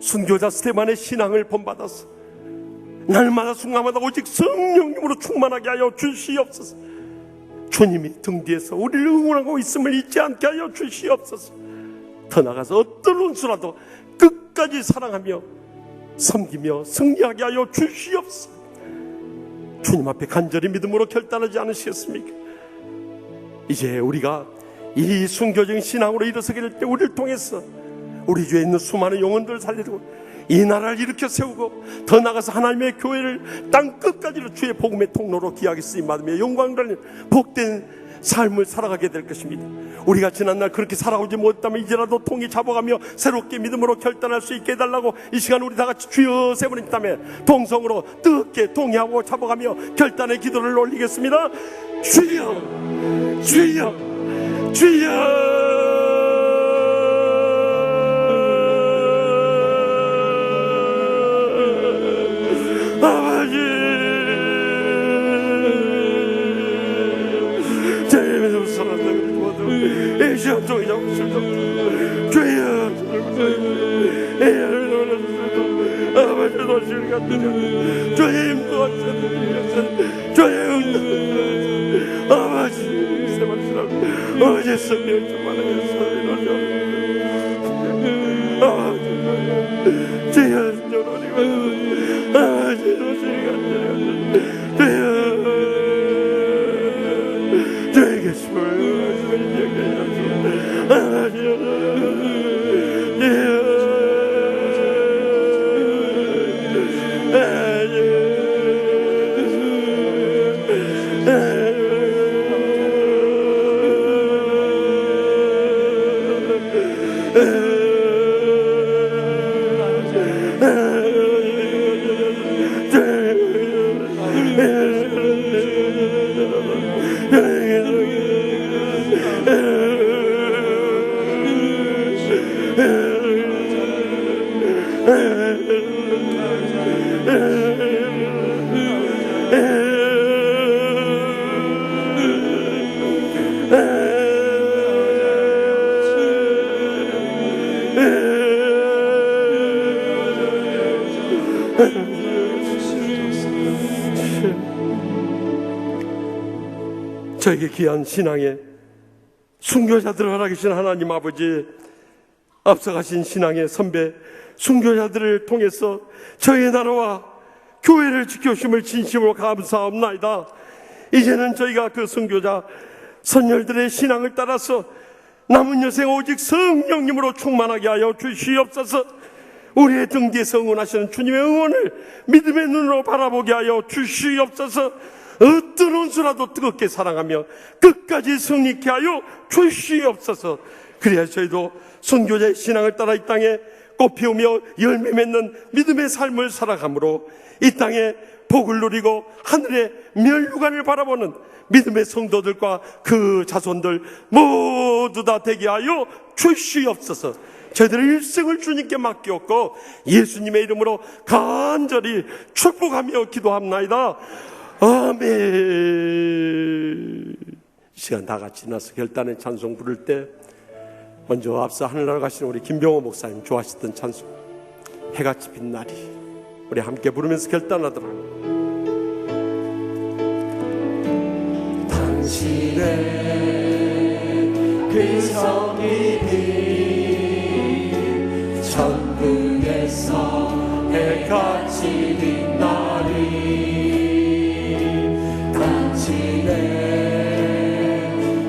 순교자 스테반의 신앙을 본받아서 날마다 순간마다 오직 성령님으로 충만하게 하여 주시옵소서. 주님이 등 뒤에서 우리를 응원하고 있음을 잊지 않게 하여 주시옵소서. 더 나아가서 어떤 원수라도 끝까지 사랑하며 섬기며 승리하게 하여 주시옵소서. 주님 앞에 간절히 믿음으로 결단하지 않으시겠습니까? 이제 우리가 이 순교적인 신앙으로 일어서게 될 때 우리를 통해서 우리 주에 있는 수많은 영혼들을 살리고 이 나라를 일으켜 세우고 더 나아가서 하나님의 교회를 땅 끝까지로 주의 복음의 통로로 귀하게 쓰임받으며 영광을 복된 삶을 살아가게 될 것입니다. 우리가 지난날 그렇게 살아오지 못했다면 이제라도 통이 잡아가며 새롭게 믿음으로 결단할 수 있게 해달라고 이 시간 우리 다같이 주여 세 번 있다며 동성으로 뜨겁게 동의하고 잡아가며 결단의 기도를 올리겠습니다. 주여 주여 주여. 시험통이 잡고 싶다. 주여 아버지 도시를 갖다가 주의 힘도 왔잖아요. 주의 힘도 아버지 세 말씀 어제 성령 충만하게 소리나죠. 아버지 주여 저러니까 아버지 도시를 갖다가 주여 주에게 주여 저에게 귀한 신앙의 순교자들을 허락하신 하나님 아버지, 앞서가신 신앙의 선배 순교자들을 통해서 저희 나라와 교회를 지켜주심을 진심으로 감사합나이다. 이제는 저희가 그 순교자 선열들의 신앙을 따라서 남은 여생 오직 성령님으로 충만하게 하여 주시옵소서. 우리의 등 뒤에서 응원하시는 주님의 응원을 믿음의 눈으로 바라보게 하여 주시옵소서. 어떤 원수라도 뜨겁게 사랑하며 끝까지 승리케 하여 주시옵소서. 그래야 저희도 순교자의 신앙을 따라 이 땅에 꽃 피우며 열매 맺는 믿음의 삶을 살아가므로 이 땅에 복을 누리고 하늘의 멸류관을 바라보는 믿음의 성도들과 그 자손들 모두 다 되게 하여 주시옵소서. 저희들의 일생을 주님께 맡겼고 예수님의 이름으로 간절히 축복하며 기도합나이다. 아멘. 시간 다 같이 나서 결단의 찬송 부를 때 먼저 앞서 하늘나라 가신 우리 김병호 목사님 좋아하시던 찬송 해같이 빛나리 우리 함께 부르면서 결단하더라. 당신의 그 성이 천국에서 해같이 빛나리. 당신의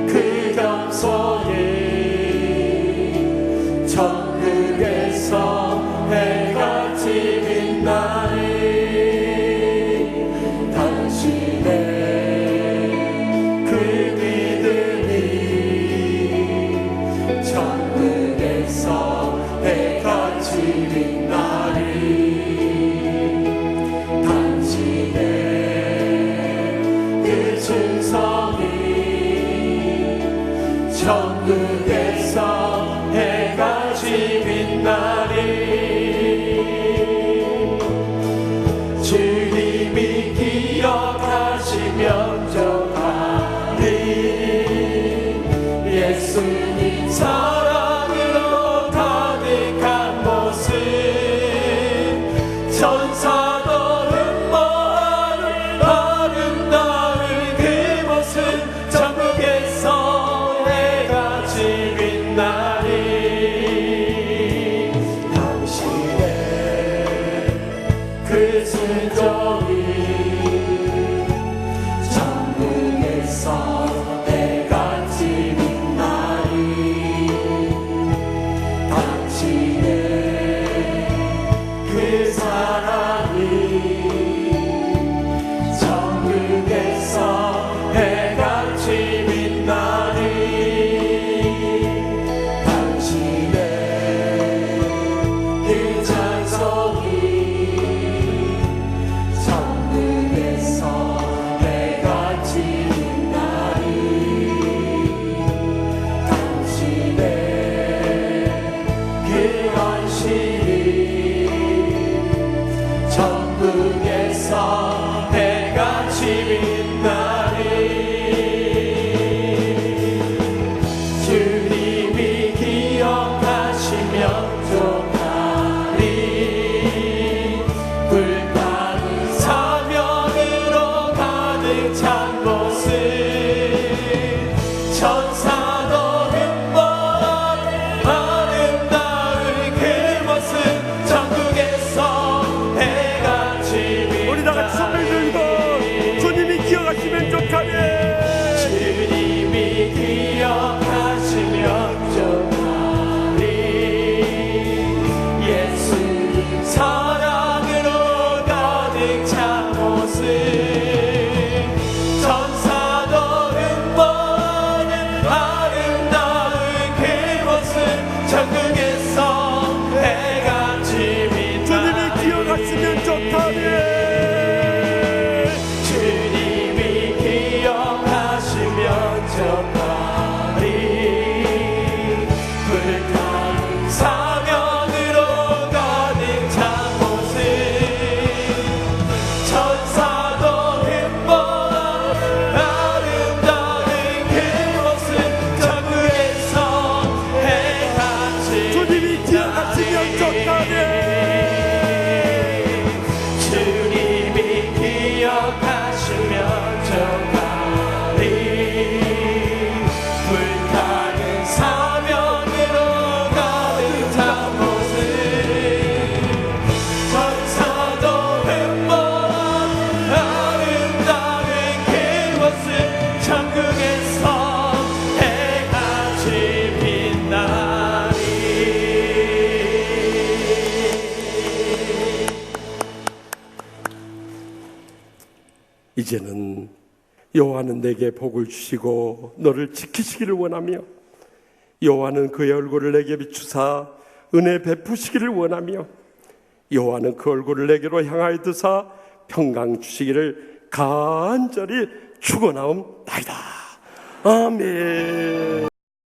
그 겸손이 빛나리 당신의 그 믿음이 천국에서 해같이 빛나리 당신의 그 충성이 천국에서 해같이 빛나리 주님이 기억하시면 좋아하리 예수님 사랑으로 가득한 모습 천사도 흠모하는 아름다운 그 모습 천국에서 해같이 빛나리 당신의 그 순종이 천국에서 해같이 빛나리 당신의 그 사랑이 천국에서 해같이 빛나리 당신의 그 찬송이 천국에서 해같이 빛나리 당신의 그 헌신이 천국에서 해같이 빛나리 주님이 기억하시면 좋다리 불타는 사명으로 가득 찬 모습 천사도 흠모하는 아름다운 그 모습 천국에서 해같이 빛나리 우리 다 같이 손을 들고 주님이 기억하시면 좋다네. 주님이 기억하시면 좋다리 예수님 사랑으로 가득 찬 모습 천사도 흠모하는 아름다운 그 모습 천국에서 해같이 빛나리 주님이 기억하시면 좋다네. 주님이 기억하시면 좋다리 불타는 사명으로 가득 찬 모습 천사도 흠모하는 아름다운 그 모습 천국에서 해같이 주님이 기억하시면 좋다네. 주님이 기억하시면 좋다리 불타는 사명으로 가득 찬 모습 천사도 흠모하는 아름다운 그 모습 천국에서 해같이 빛나리 이제는 여호와는 내게 복을 주시고 너를 지키시기를 원하며 여호와는 그의 얼굴을 내게 비추사 은혜 베푸시기를 원하며 여호와는 그 얼굴을 내게로 향하여 드사 평강 주시기를 간절히 축원하옵나이다. 아멘.